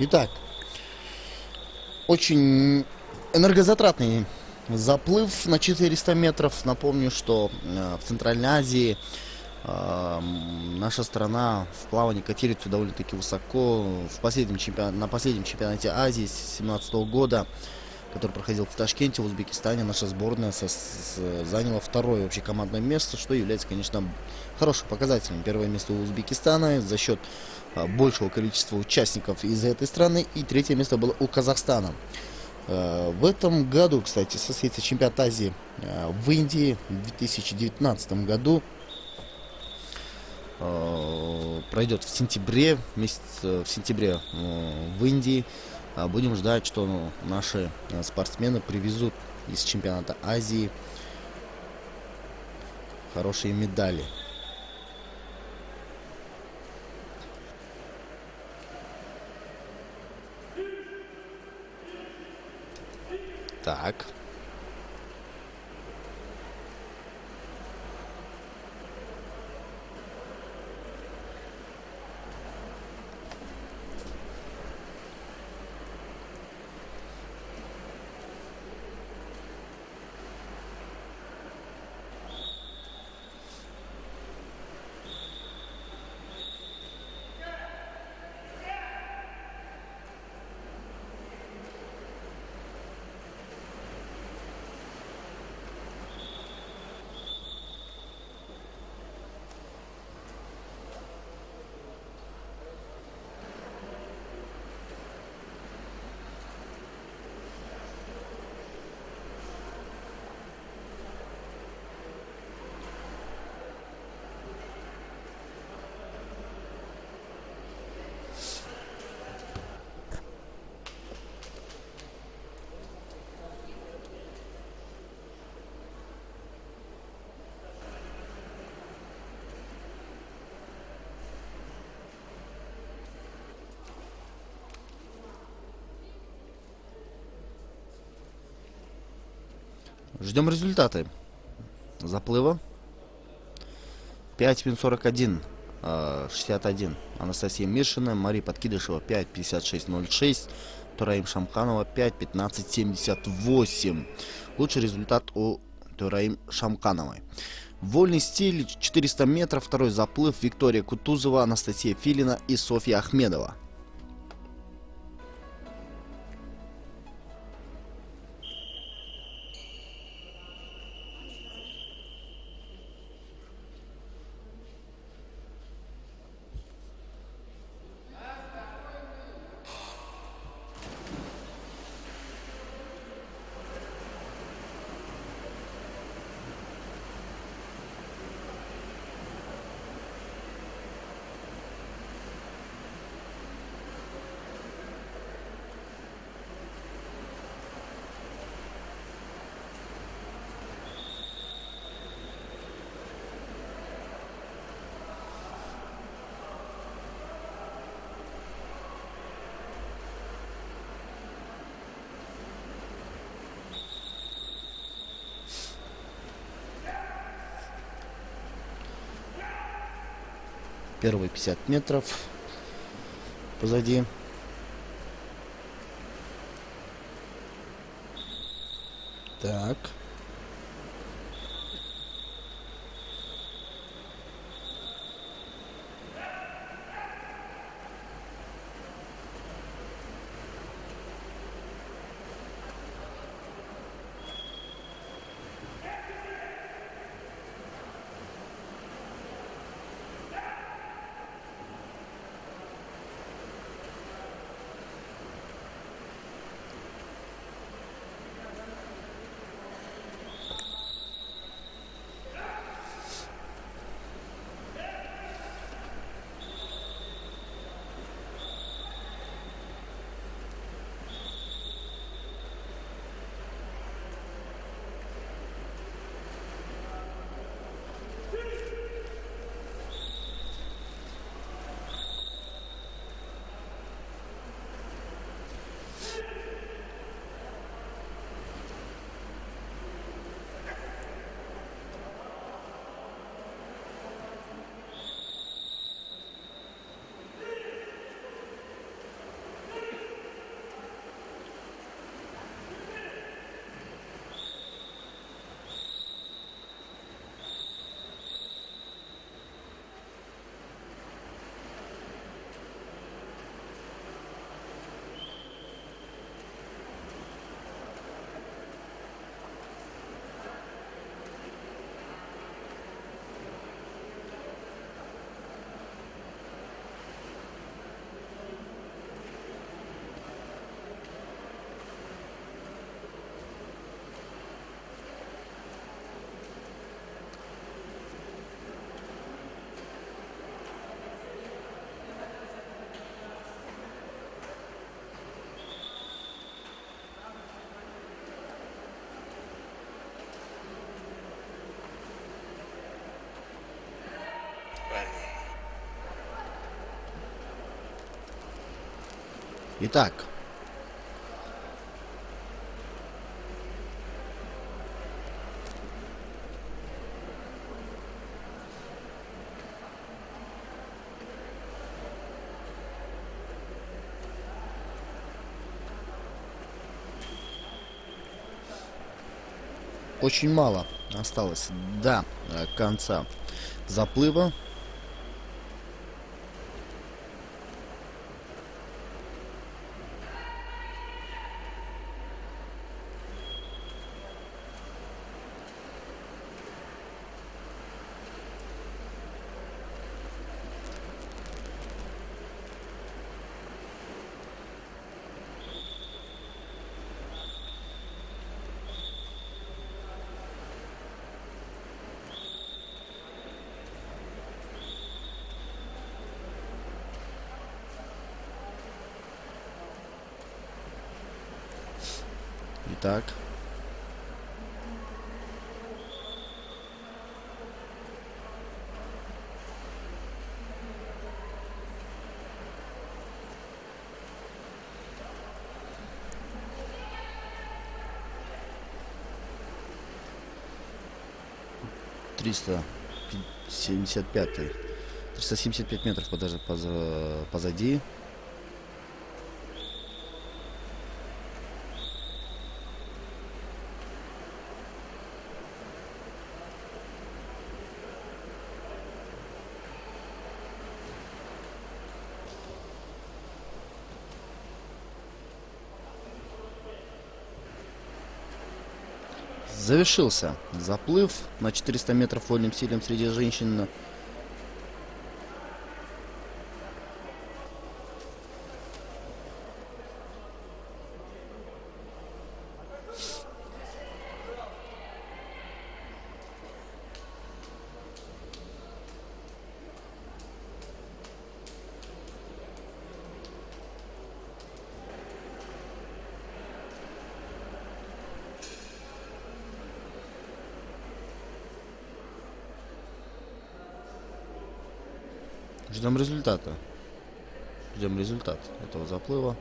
Итак, очень энергозатратный заплыв на 400 метров. Напомню, что в Центральной Азии наша страна в плавании котируется довольно-таки высоко. На последнем чемпионате Азии с 2017 года, который проходил в Ташкенте, в Узбекистане, наша сборная заняла второе общекомандное место, что является, конечно, хорошим показателем. Первое место у Узбекистана за счет большего количества участников из этой страны, и третье место было у Казахстана. В этом году, кстати, состоится чемпионат Азии в Индии в 2019 году. Пройдет в сентябре, в сентябре в Индии. Будем ждать, что наши спортсмены привезут из чемпионата Азии хорошие медали. Так. Ждем результаты заплыва. 5 минут 41, 61. Анастасия Мишина, Мария Подкидышева 5:56:06. Тураим Шамханова 5:15:78. Лучший результат у Тураим Шамхановой. Вольный стиль 400 метров. Второй заплыв. Виктория Кутузова, Анастасия Филина и Софья Ахмедова. Первые 50 метров позади. Так. Итак, очень мало осталось до конца заплыва. Итак, 375. 375 метров даже позади. Завершился заплыв на 400 метров вольным стилем среди женщин. Ждем результата. Ждем результат этого заплыва.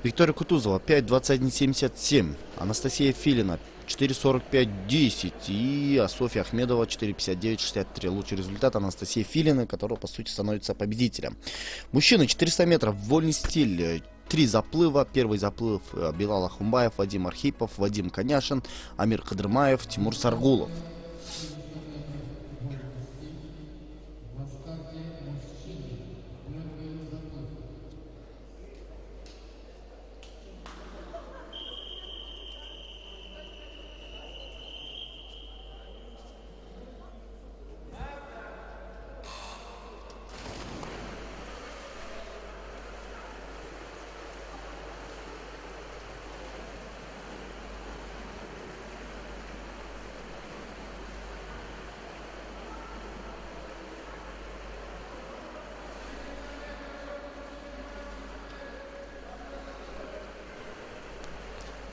Виктория Кутузова 5:21:77. Анастасия Филина 4:45:10. И Софья Ахмедова 4:59:63. Лучший результат Анастасии Филины, которая по сути становится победителем. Мужчины 400 метров. Вольный стиль. 3 заплыва. Первый заплыв Билал Ахумбаев, Вадим Архипов, Вадим Коняшин, Амир Кадырмаев, Тимур Саргулов.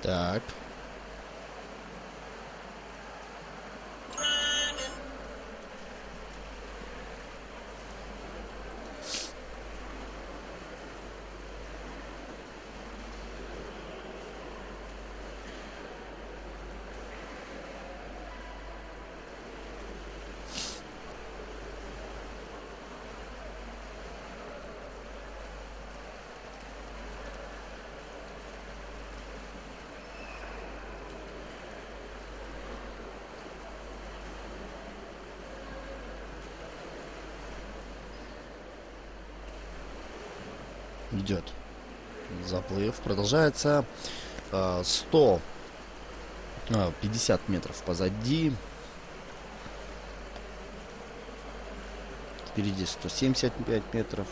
Так. Идет заплыв. Продолжается. 150 метров позади. Впереди 175 метров.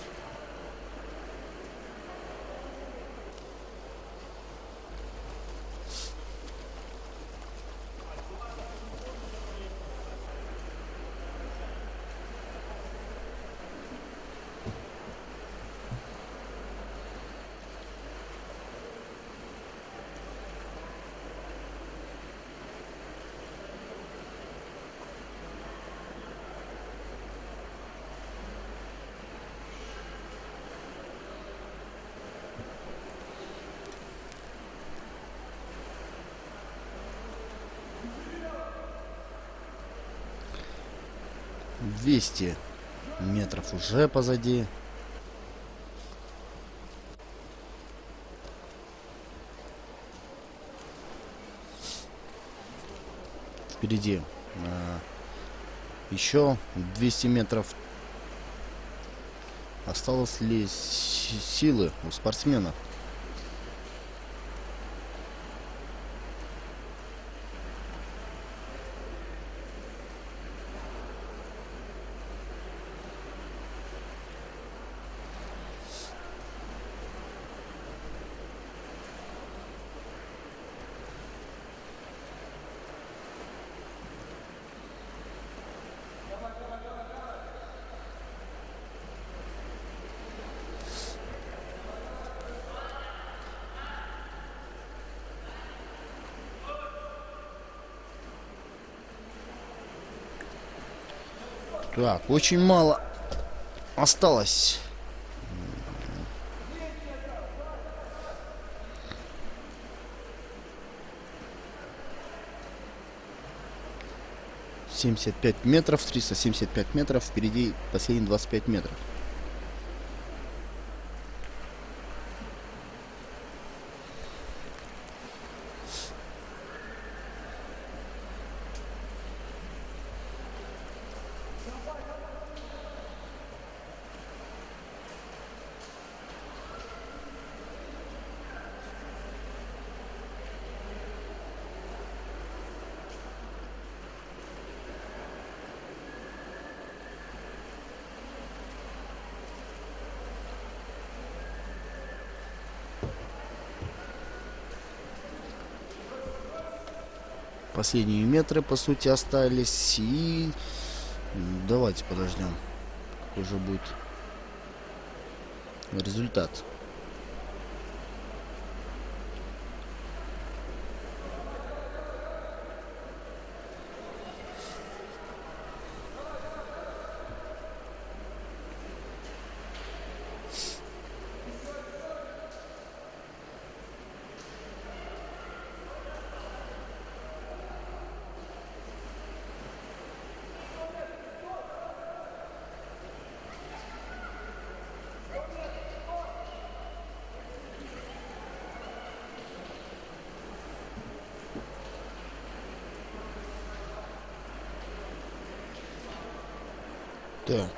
«200 метров уже позади». Впереди еще 200 метров. Осталось ли силы у спортсмена? Так, очень мало осталось. 375 метров, 375 метров, впереди последние 25 метров. Последние метры, по сути, остались. И давайте подождем, какой же будет результат. Так.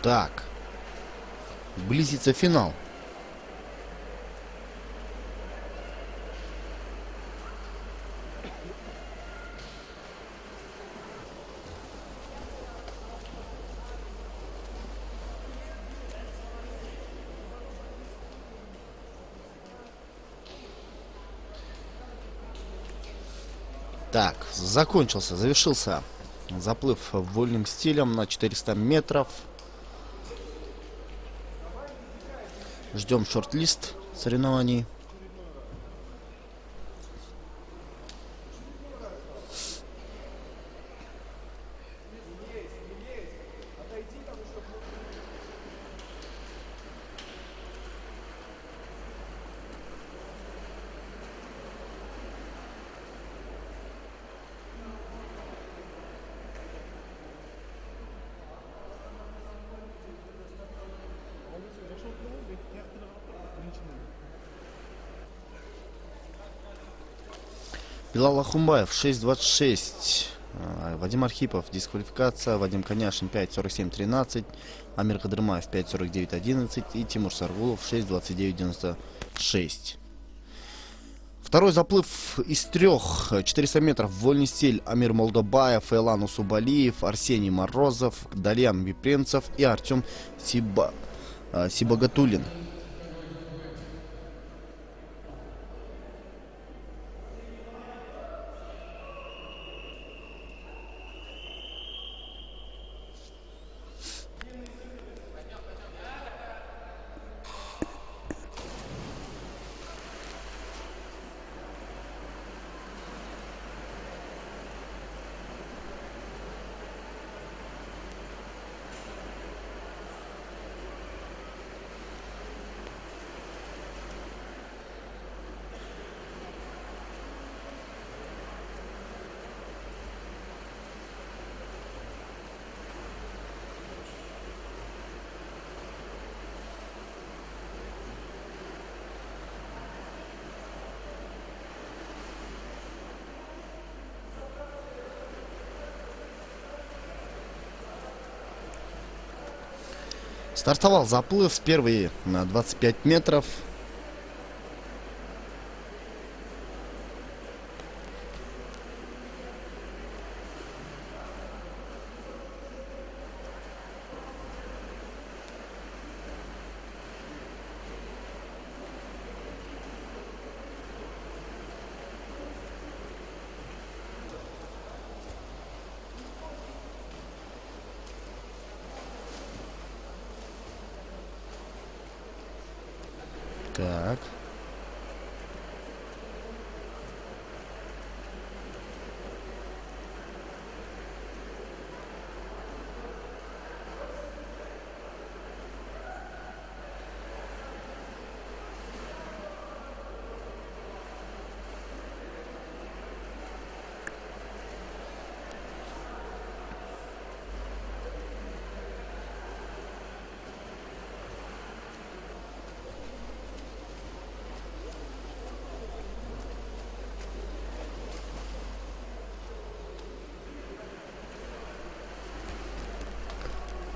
Так. Близится финал. Так, завершился заплыв вольным стилем на 400 метров. Ждем шорт-лист соревнований. Билал Ахумбаев 6.26. Вадим Архипов дисквалификация. Вадим Коняшин 5.47.13. Амир Кадырмаев 5.49.11. И Тимур Саргулов 6.29.96. Второй заплыв из трех. 400 метров. Вольный стиль. Амир Молдобаев, Элан Усубалиев, Арсений Морозов, Дальян Бипренцев и Артем Сибагатуллин. Стартовал заплыв первый на 25 метров. Так.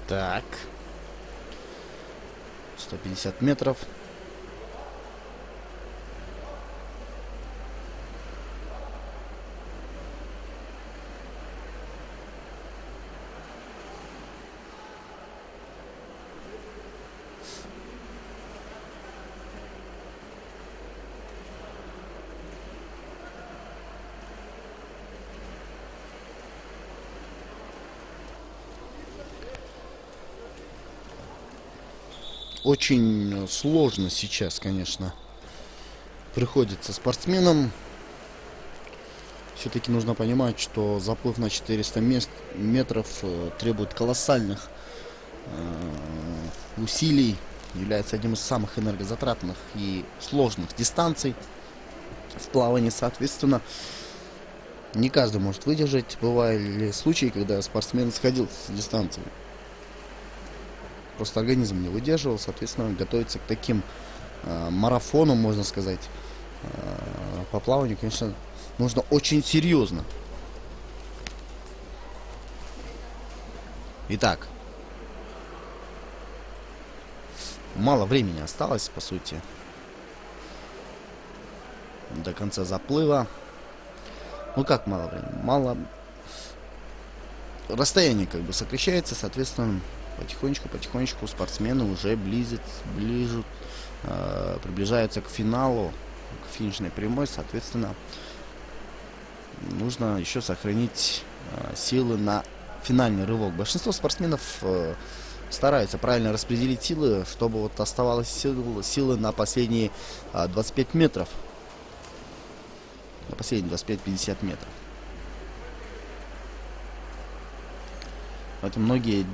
Так. 150 метров. Очень сложно сейчас, конечно, приходится спортсменам. Все-таки нужно понимать, что заплыв на 400 метров требует колоссальных усилий, является одним из самых энергозатратных и сложных дистанций в плавании. Соответственно, не каждый может выдержать. Бывали случаи, когда спортсмен сходил с дистанции. Просто организм не выдерживал, соответственно, готовиться к таким марафонам, можно сказать, по плаванию, конечно, нужно очень серьезно. Итак, мало времени осталось, по сути, до конца заплыва. Ну как мало времени? Мало. Расстояние как бы сокращается, соответственно, потихонечку спортсмены уже приближаются к финалу, к финишной прямой. Соответственно, нужно еще сохранить силы на финальный рывок. Большинство спортсменов стараются правильно распределить силы, чтобы вот оставалось силы на последние 25 метров. На последние 25-50 метров. Поэтому многие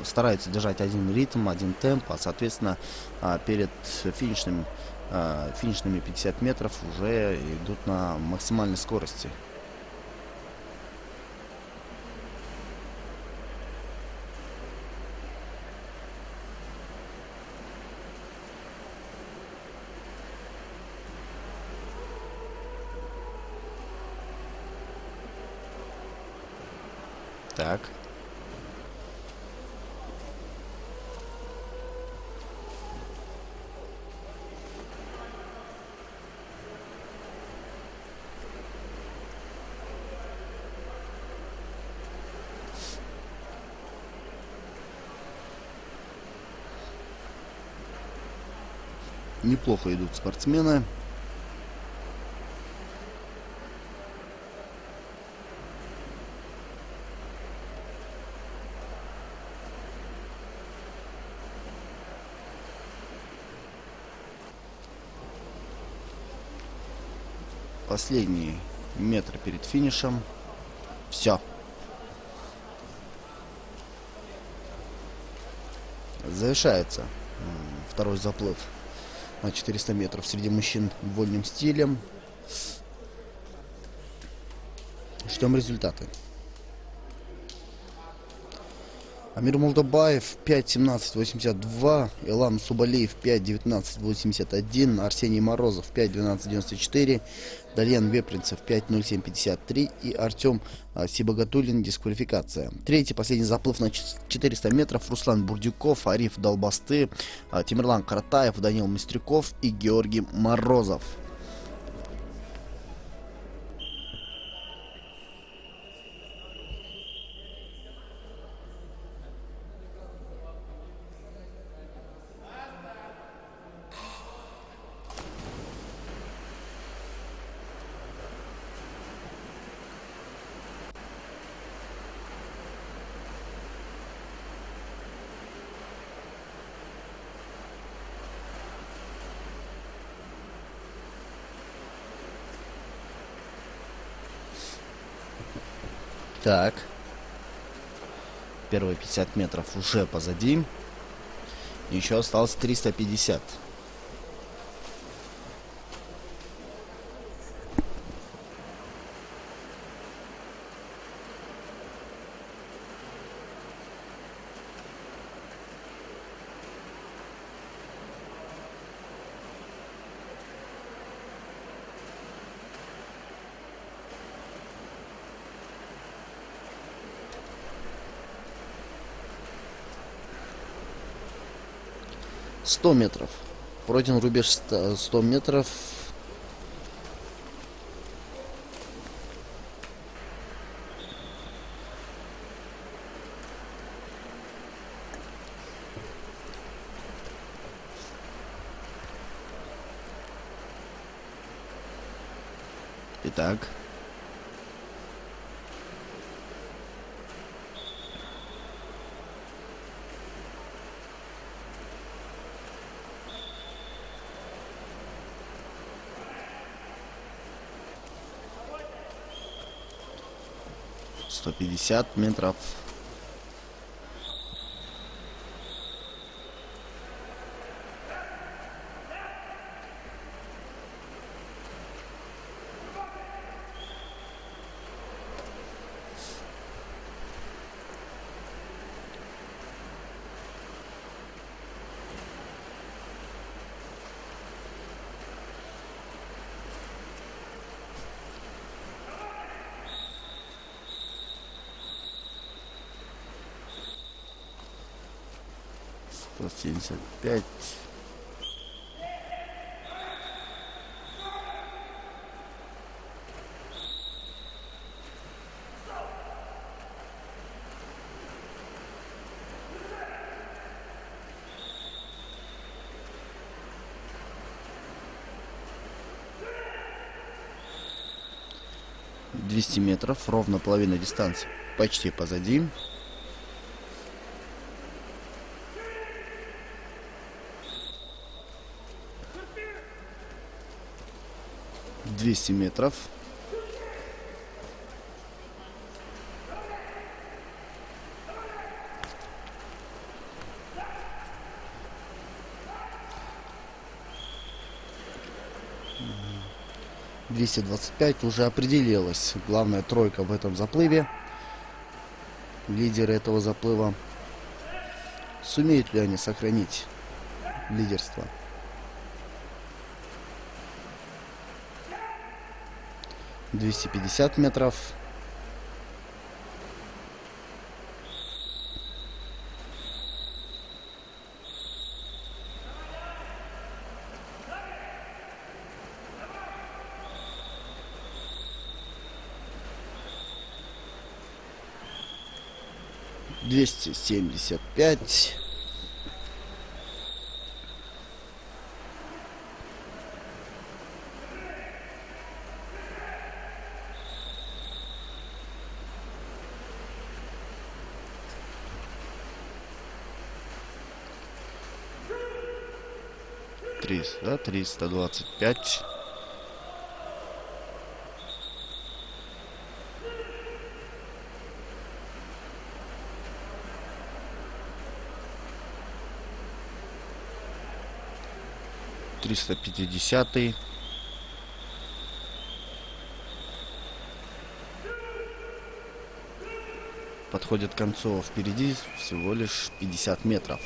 стараются держать один ритм, один темп, а соответственно перед финишными 50 метров уже идут на максимальной скорости. Так. Неплохо идут спортсмены. Последние метры перед финишем. Все. Завершается второй заплыв на 400 метров среди мужчин вольным стилем. Ждем результаты. Амир Молдобаев 5:17:82, Илам Субалиев 5:19:81, Арсений Морозов 5:12:94, Дальян Вепринцев 5:07:53 и Артем Сибагатуллин дисквалификация. Третий, последний заплыв на 400 метров Руслан Бурдюков, Ариф Долбасты, Тимирлан Каратаев, Данил Мистрюков и Георгий Морозов. Так. Первые 50 метров уже позади. Еще осталось 350. «100 метров». Пройден рубеж 100 метров. Итак. «150 метров». «175». «200 метров», ровно половина дистанции, почти позади. «200 метров». «225» уже определилась главная тройка в этом заплыве. Лидеры этого заплыва. Сумеют ли они сохранить лидерство? «250 метров». «275». Да, 325. Триста 50. Подходит к концу. Впереди всего лишь 50 метров.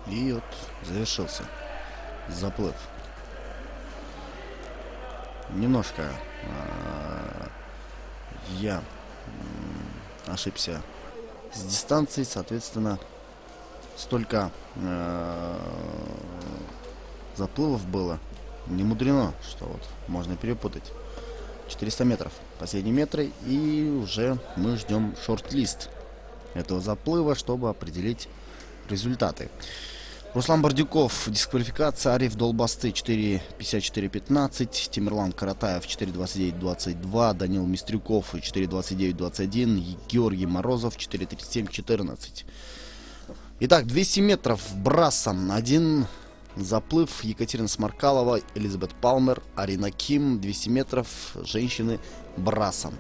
И вот завершился заплыв. Немножко я ошибся с дистанцией, соответственно, столько заплывов было. Не мудрено, что вот можно перепутать. 400 метров, последние метры, и уже мы ждем шорт-лист этого заплыва, чтобы определить результаты. Руслан Бардюков, дисквалификация. Ариф Долбасты 4:54:15, Тимирлан Каратаев 4:29:22, Данил Мистрюков 4:29:21, Георгий Морозов 4:37:14. Итак, 200 метров брасом. Один Заплыв Екатерина Сморкалова, Элизабет Палмер, Арина Ким, 200 метров, женщины брасом.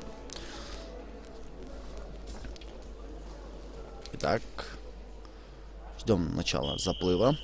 Итак, ждем начала заплыва.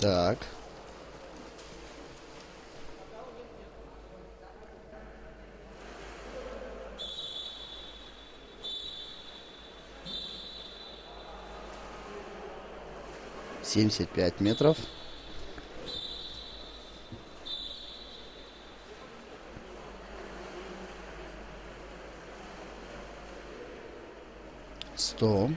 Так. Семьдесят 75 метров. Сто.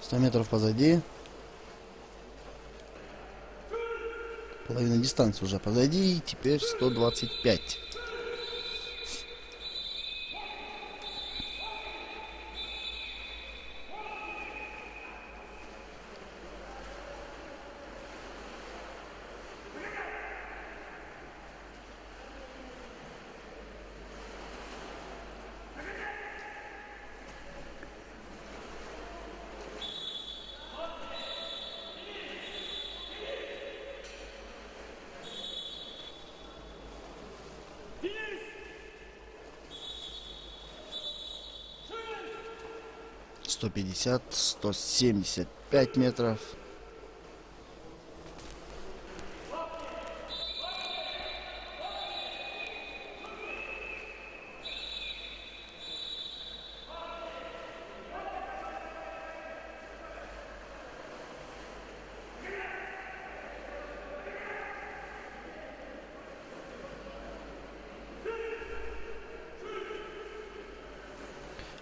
Сто метров позади. Половина дистанции уже позади. И теперь 125. Сто 150, 175 метров.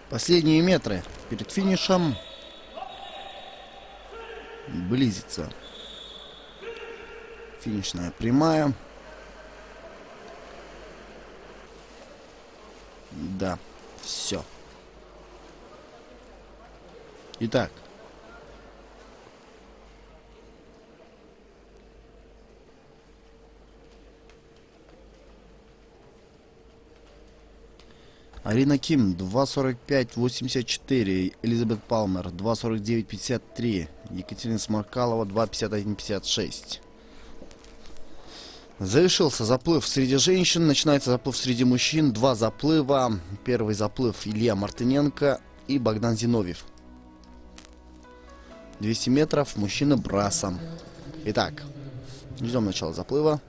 Последние метры перед финишем. Близится финишная прямая. Да, все. Итак. Арина Ким 2:45.84, Элизабет Палмер 2:49.53, Екатерина Сморкалова 2:51.56. Завершился заплыв среди женщин, начинается заплыв среди мужчин. Два заплыва. Первый заплыв Илья Мартыненко и Богдан Зиновьев. 200 метров, мужчина брасом. Итак, ждем начала заплыва.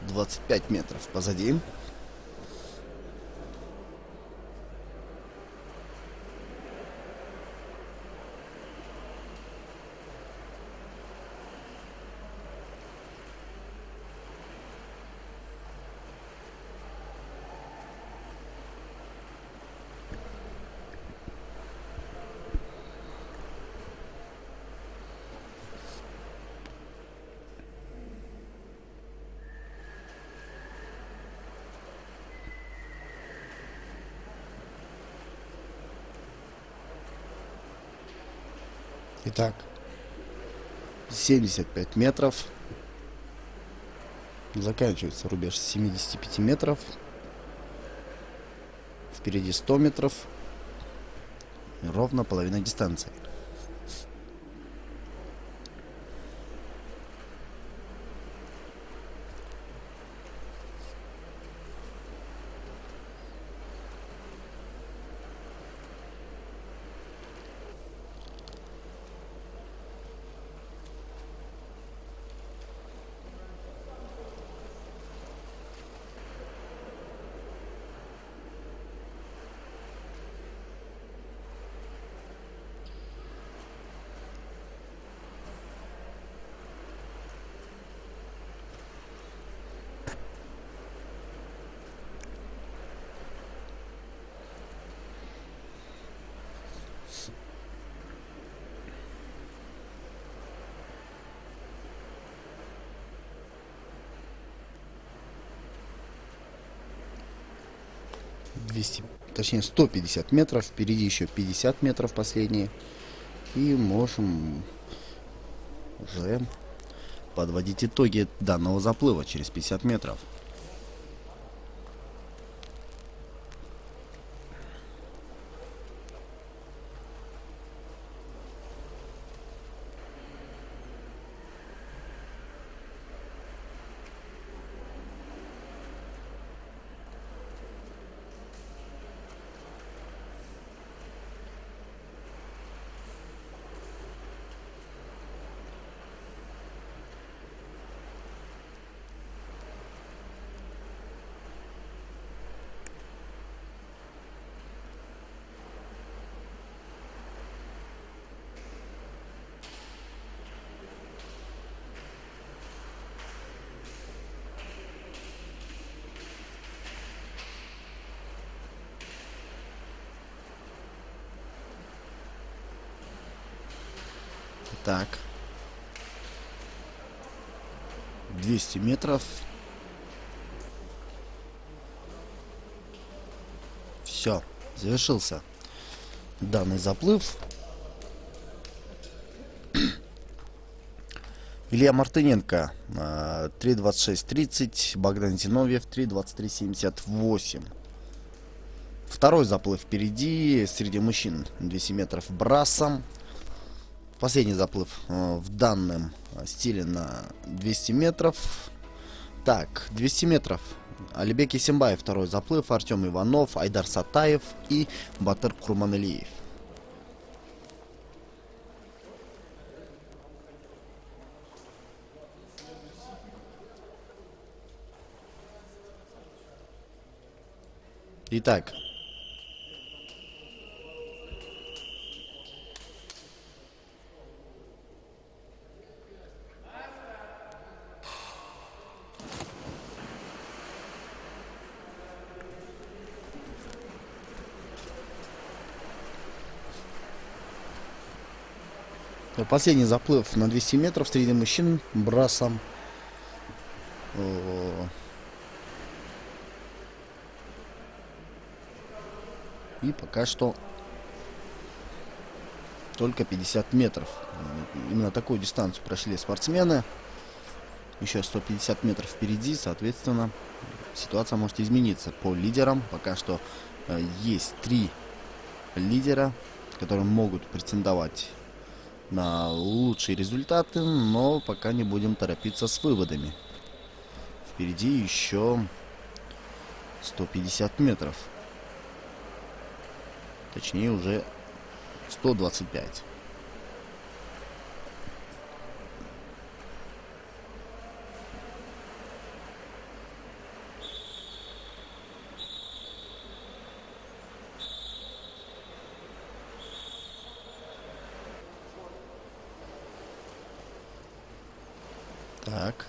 Двадцать 25 метров позади. Итак, 75 метров. Заканчивается рубеж 75 метров. Впереди 100 метров. И ровно половина дистанции. Точнее 150 метров, впереди еще 50 метров последние. И можем уже подводить итоги данного заплыва через 50 метров. Так. 200 метров. Все, завершился данный заплыв. Илья Мартыненко 3:26:30, Богдан Зиновьев 3:23:78. Второй заплыв впереди среди мужчин 200 метров брасом. Последний заплыв в данном стиле на 200 метров. Так, 200 метров. Алибек Исимбаев второй заплыв, Артем Иванов, Айдар Сатаев и Батыр Курманалиев. Итак, последний заплыв на 200 метров среди мужчин брасом. И пока что только 50 метров. Именно такую дистанцию прошли спортсмены. Еще 150 метров впереди, соответственно, ситуация может измениться по лидерам. Пока что есть 3 лидера, которые могут претендовать на лучшие результаты, но пока не будем торопиться с выводами. Впереди еще 150 метров. Точнее, уже 125. Так.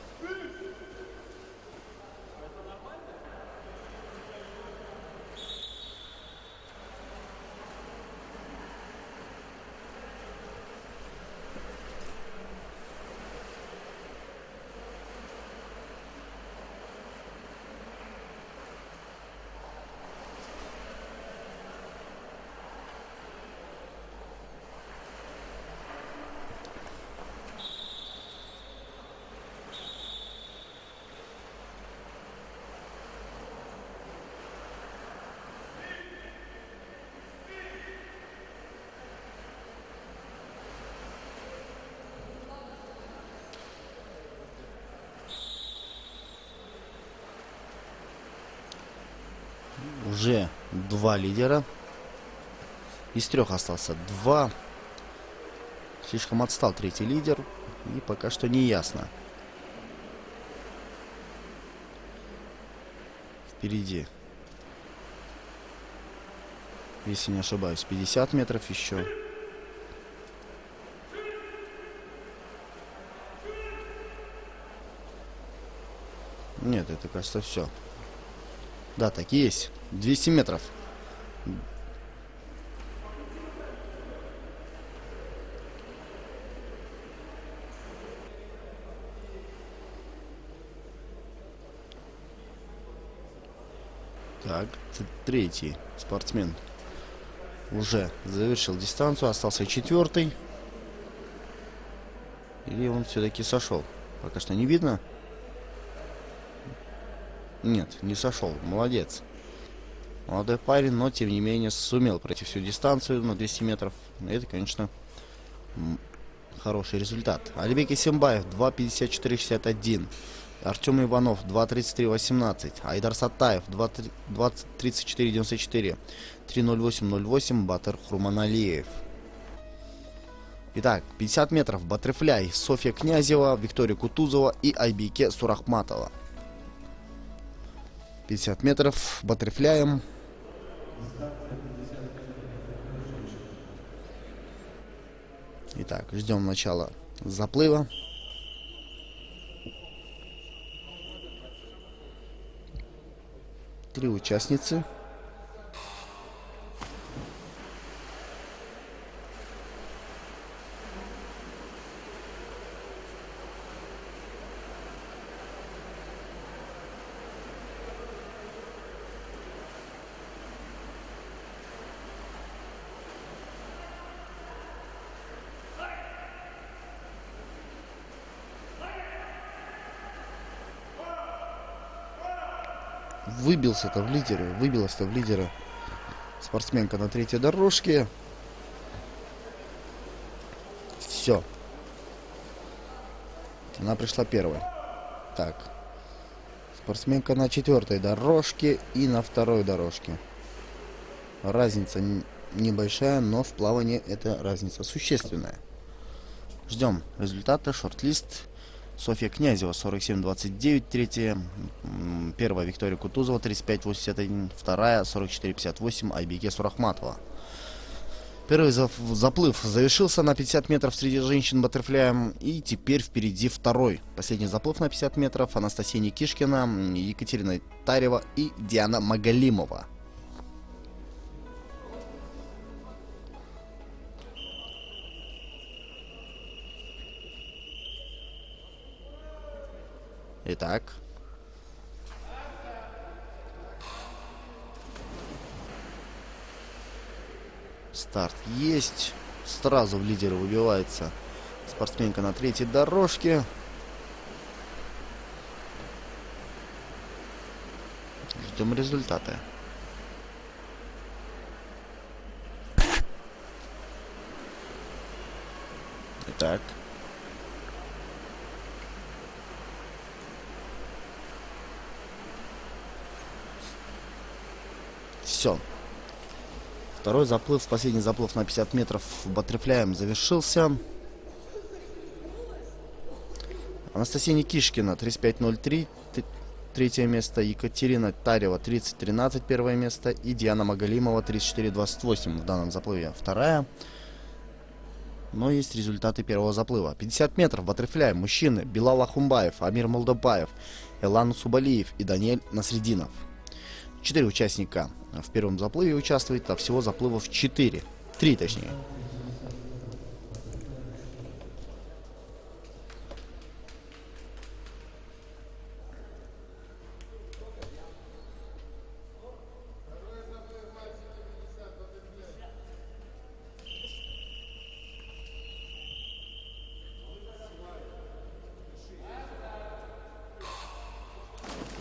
Уже 2 лидера. Из 3 остался 2. Слишком отстал третий лидер. И пока что не ясно. Впереди, если не ошибаюсь, 50 метров еще. Нет, это, кажется, все. Да, так и есть. 200 метров. Так, третий спортсмен уже завершил дистанцию. Остался 4-й. Или он все-таки сошел? Пока что не видно. Нет, не сошел. Молодец. Молодой парень, но тем не менее сумел пройти всю дистанцию на 200 метров. Это, конечно, хороший результат. Алибек Исимбаев 2:54:61. Артем Иванов 2:33:18. Айдар Саттаев 2:34:94. 3:08:08. Батыр Хурманалиев. Итак, 50 метров баттерфляй. Софья Князева, Виктория Кутузова и Айбике Сурахматова. 50 метров баттерфляем. Итак, ждем начала заплыва. Три участницы. Выбился-то в лидеры спортсменка на третьей дорожке. Все. Она пришла первой. Так. Спортсменка на 4-й дорожке и на 2-й дорожке. Разница небольшая, но в плавании эта разница существенная. Ждем результата. Шорт-лист. Софья Князева 47:29, третья. Первая Виктория Кутузова 35:81, вторая 44:58 Айбике Сурахматова. Первый заплыв завершился на 50 метров среди женщин баттерфляем. И теперь впереди второй. Последний заплыв на 50 метров. Анастасия Никишкина, Екатерина Тарева и Диана Магалимова. Итак. Старт есть. Сразу в лидеры выбивается спортсменка на третьей дорожке. Ждем результаты. Итак. Все. Второй заплыв, последний заплыв на 50 метров баттерфляем завершился. Анастасия Никишкина 35:03, третье место. Екатерина Тарева 30:13, первое место. И Диана Магалимова 34:28 в данном заплыве вторая. Но есть результаты первого заплыва. 50 метров баттерфляем. Мужчины: Билал Ахумбаев, Амир Молдобаев, Элан Субалиев и Даниэль Насрединов. 4 участника в первом заплыве участвует, а всего заплывов 4. 3 точнее.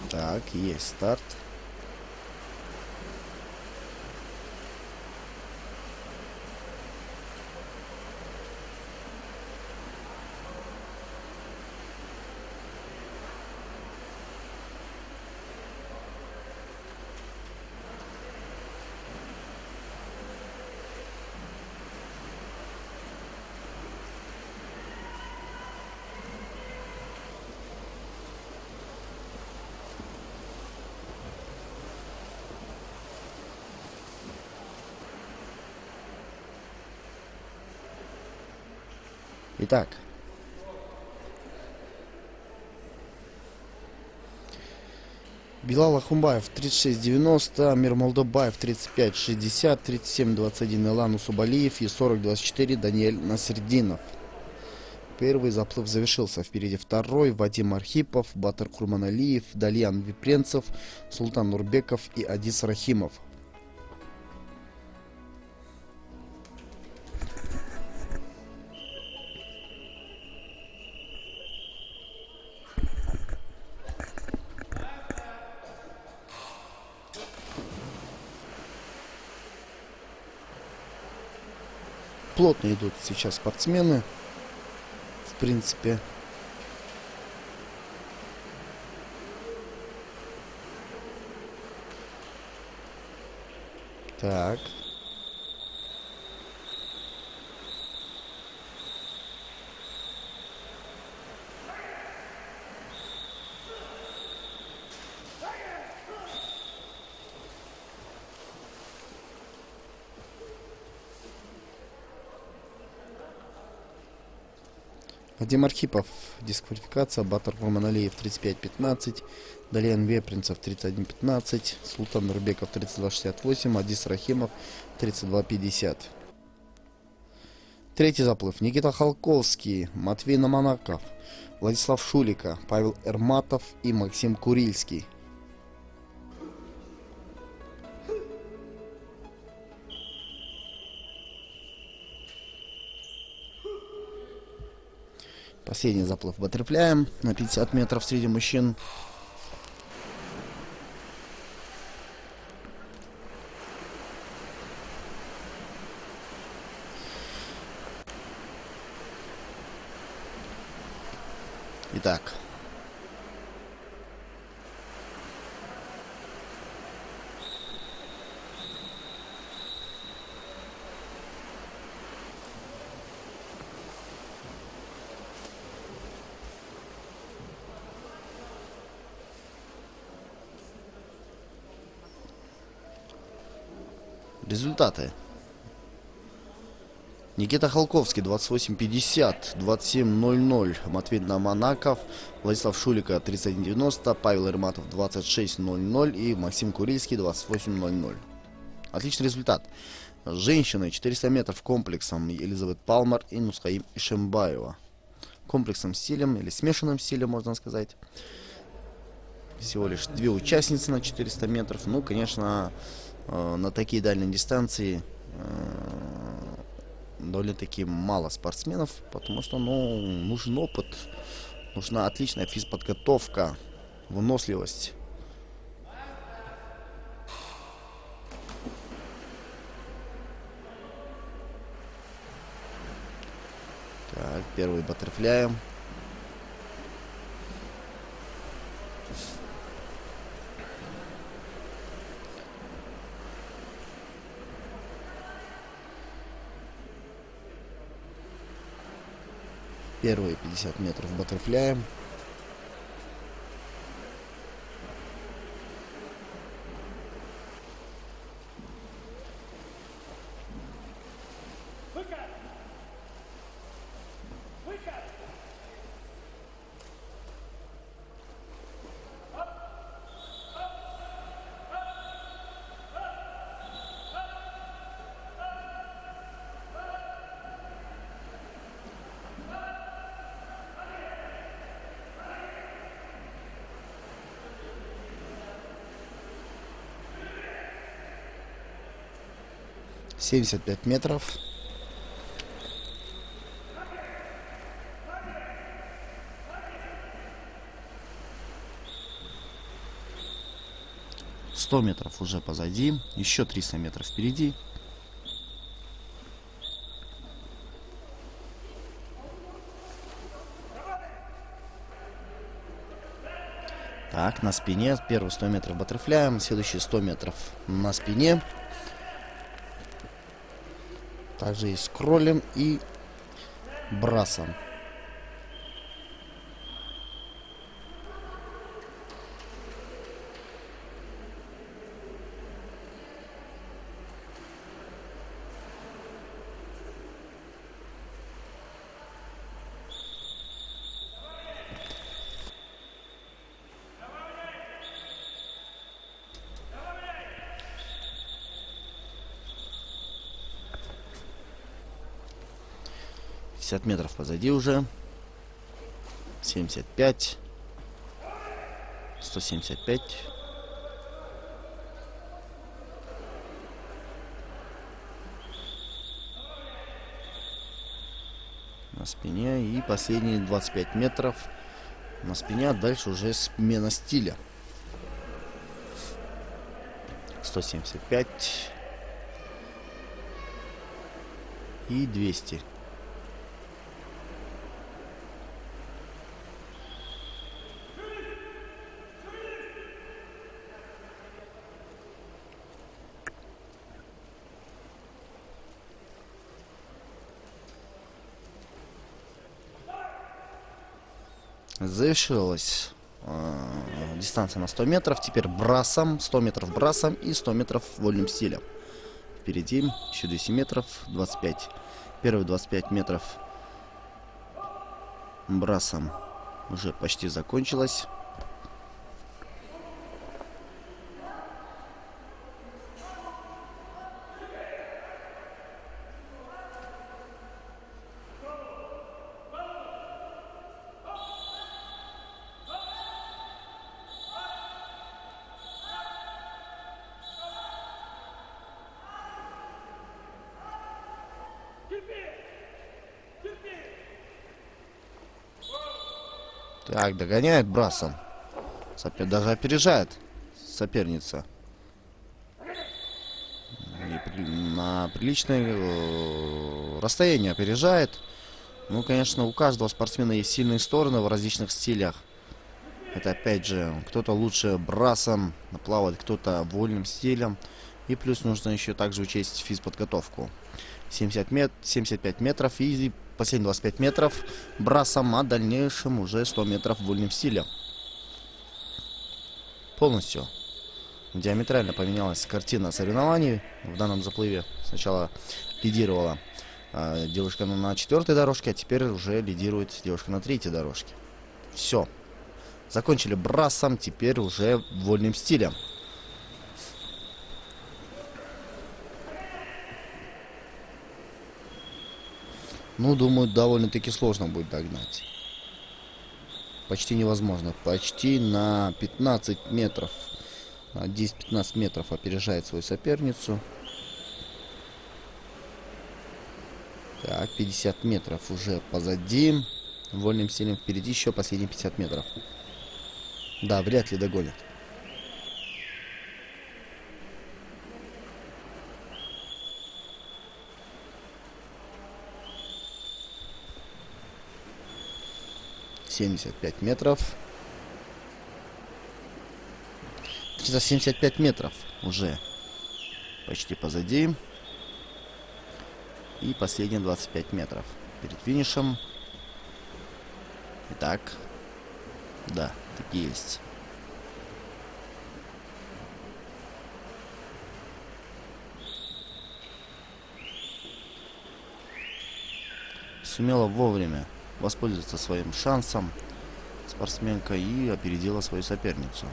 Так, есть старт. Итак. Билал Ахумбаев 36-90, Амир Молдобаев 35-60, 37-21 Илан Усубалиев и 40-24 Даниэль Насреддинов. Первый заплыв завершился. Впереди второй Вадим Архипов, Батыр Курманалиев, Дальян Випренцев, Султан Нурбеков и Адис Рахимов. Плотно идут сейчас спортсмены. В принципе. Так. Вадим Архипов, дисквалификация, Батыр Курманалиев 35-15, Далян Вепринцев 31-15, Султан Нурбеков 32-68, Адис Рахимов 32-50. Третий заплыв. Никита Халковский, Матвей Наманаков, Владислав Шулика, Павел Эрматов и Максим Курильский. Последний заплыв баттерфляем на 50 метров среди мужчин. Итак. Результаты. Никита Халковский 28-50, 27-00, Матвей Наманаков, Владислав Шулика 31-90, Павел Эрматов 26-00 и Максим Курильский 28-00. Отличный результат. Женщины 400 метров комплексом Елизавет Палмар и Нусхаим Ишембаева. Комплексным стилем или смешанным стилем, можно сказать. Всего лишь две участницы на 400 метров. Ну, конечно, на такие дальние дистанции довольно-таки мало спортсменов, потому что, ну, нужен опыт, нужна отличная физподготовка, выносливость. Так, первый баттерфляй. Первые 50 метров баттерфляем. — 75 метров. — 100 метров уже позади. Еще 300 метров впереди. Так, на спине. Первые 100 метров баттерфляем. Следующие 100 метров на спине. Также и с кролем, и брасом. 50 метров позади уже. 75. 175. На спине. И последние 25 метров на спине. А дальше уже смена стиля. 175. И 200. Завершилась дистанция на 100 метров. Теперь брасом. 100 метров брасом и 100 метров вольным стилем. Впереди еще 200 метров. 25. Первые 25 метров брасом уже почти закончилось. Так, догоняет брасом. Даже опережает соперница. И на приличное расстояние опережает. Ну, конечно, у каждого спортсмена есть сильные стороны в различных стилях. Это, опять же, кто-то лучше брасом плавает, кто-то вольным стилем. И плюс нужно еще также учесть физподготовку. 75 метров и последние 25 метров брасом, а дальнейшем уже 100 метров вольным стилем. Полностью диаметрально поменялась картина соревнований в данном заплыве. Сначала лидировала девушка на 4-й дорожке, а теперь уже лидирует девушка на 3-й дорожке. Все. Закончили брасом, теперь уже вольным стилем. Ну, думаю, довольно-таки сложно будет догнать. Почти невозможно. Почти на 15 метров. На 10-15 метров опережает свою соперницу. Так, 50 метров уже позади. Вольным стилем впереди еще последние 50 метров. Да, вряд ли догонят. метров. 375 метров уже почти позади. И последние 25 метров перед финишем. Итак, да, так и есть. Сумела вовремя воспользоваться своим шансом спортсменка и опередила свою соперницу.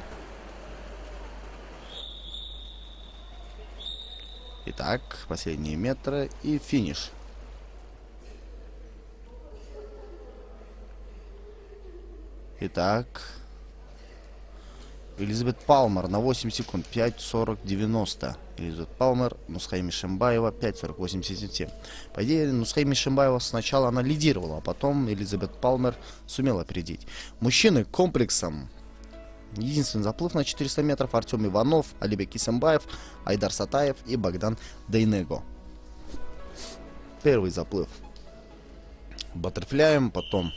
Итак, последние метры и финиш. Итак, Элизабет Палмер на 8 секунд, 5:40:90. Элизабет Палмер, Нусхай Мишимбаева, 5:40:87. По идее, Нусхай Мишимбаева сначала она лидировала, а потом Элизабет Палмер сумела опередить. Мужчины комплексом. Единственный заплыв на 400 метров. Артем Иванов, Алибек Исамбаев, Айдар Сатаев и Богдан Дейнего. Первый заплыв баттерфляем, потом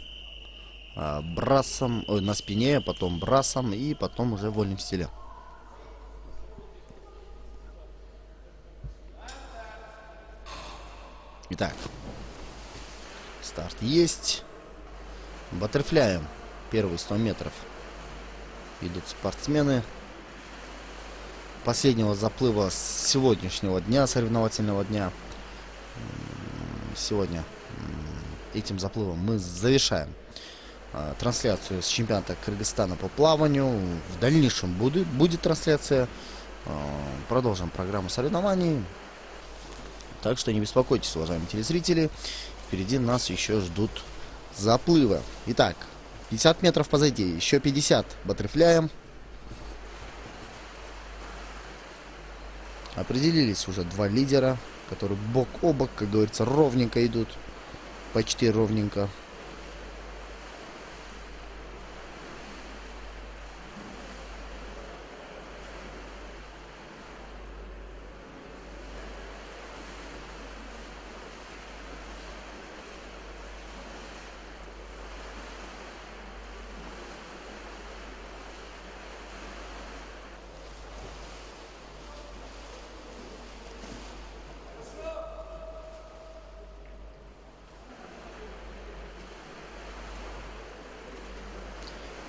брасом, на спине, потом брасом и потом уже вольным стилем. Итак, старт есть. Баттерфляем. Первые 100 метров идут спортсмены. Последнего заплыва с сегодняшнего дня, соревновательного дня. Сегодня этим заплывом мы завершаем трансляцию с чемпионата Кыргызстана по плаванию. В дальнейшем будет трансляция. Продолжим программу соревнований. Так что не беспокойтесь, уважаемые телезрители. впереди нас еще ждут заплывы. Итак, 50 метров позади, еще 50 баттерфляем. Определились уже два лидера, которые бок о бок, как говорится, ровненько идут. Почти ровненько.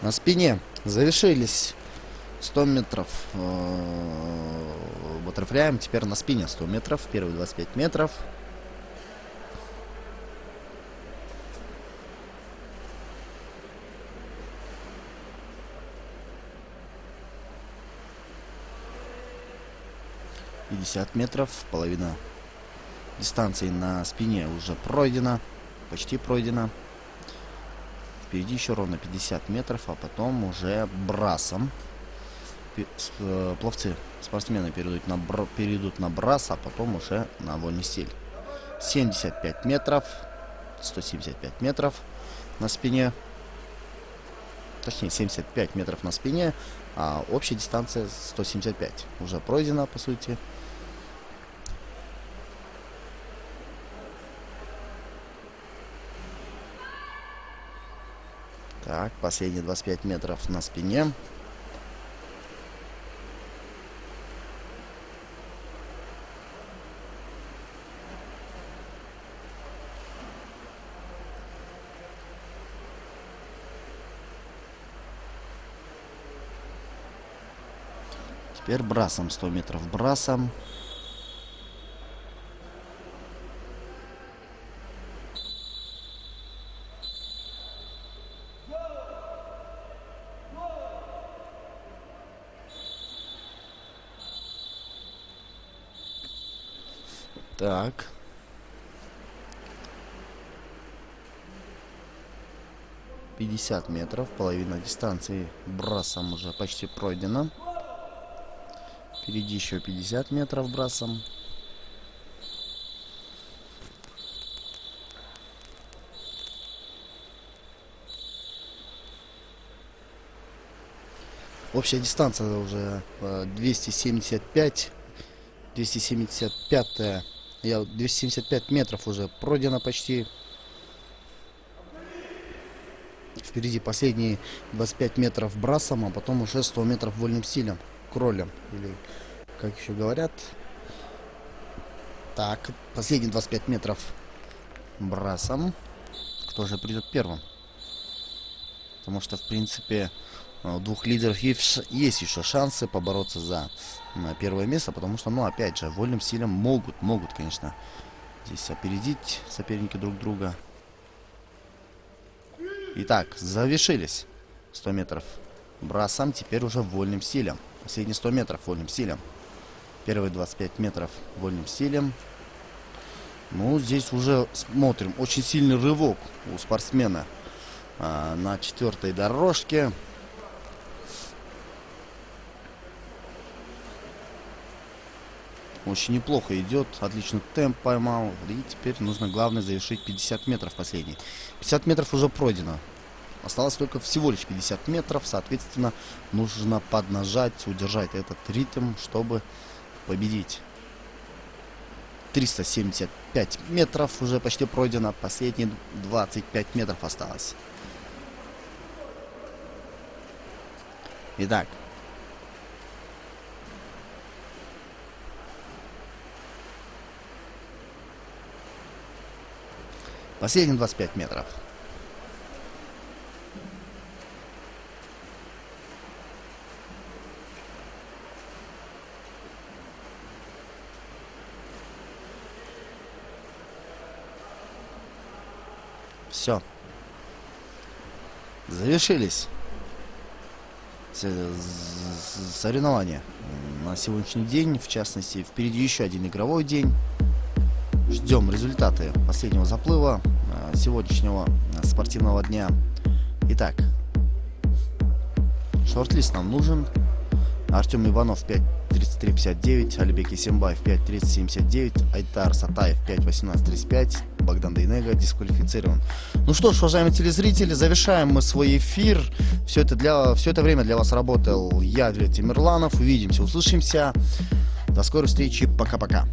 На спине завершились 100 метров баттерфляем. Теперь на спине 100 метров. Первые 25 метров. Метров, половина дистанции на спине уже пройдена, почти пройдена. Впереди еще ровно 50 метров, а потом уже брасом. Пловцы, спортсмены перейдут на брас, а потом уже на вольный стиль. 75 метров, 175 метров на спине. Точнее, 75 метров на спине, а общая дистанция 175. Уже пройдена, по сути. Так, последние 25 метров на спине. Теперь брасом, 100 метров брасом. Так. «50 метров, половина дистанции брасом уже почти пройдена. Впереди еще 50 метров брасом. Общая дистанция уже 275. 275 метров уже пройдено почти. Впереди последние 25 метров брасом, а потом уже 100 метров вольным стилем, кролем, или как еще говорят. Так, последние 25 метров брасом. Кто же придет первым? Потому что, в принципе, у двух лидеров есть еще шансы побороться за первое место, потому что, ну, опять же, вольным стилем могут, конечно, здесь опередить соперники друг друга. Итак, завершились 100 метров брасом, теперь уже вольным стилем. Последние 100 метров вольным стилем. Первые 25 метров вольным стилем. Ну, здесь уже смотрим, очень сильный рывок у спортсмена на четвертой дорожке. Очень неплохо идет, отличный темп поймал. И теперь нужно, главное, завершить 50 метров последний. 50 метров уже пройдено. Осталось только всего лишь 50 метров. Соответственно, нужно поднажать, удержать этот ритм, чтобы победить. 375 метров уже почти пройдено. Последние 25 метров осталось. Итак. Последние 25 метров. Все. Завершились соревнования на сегодняшний день. В частности, впереди еще один игровой день. Ждем результаты последнего заплыва сегодняшнего спортивного дня. Итак, шорт-лист нам нужен. Артем Иванов 5.33.59, Алибек Исембаев 5.30.79, Айтар Сатаев 5.18.35, Богдан Дейнега дисквалифицирован. Ну что ж, уважаемые телезрители, завершаем мы свой эфир. Все это время для вас работал я, Илья Тимирланов. Увидимся, услышимся. До скорой встречи. Пока-пока.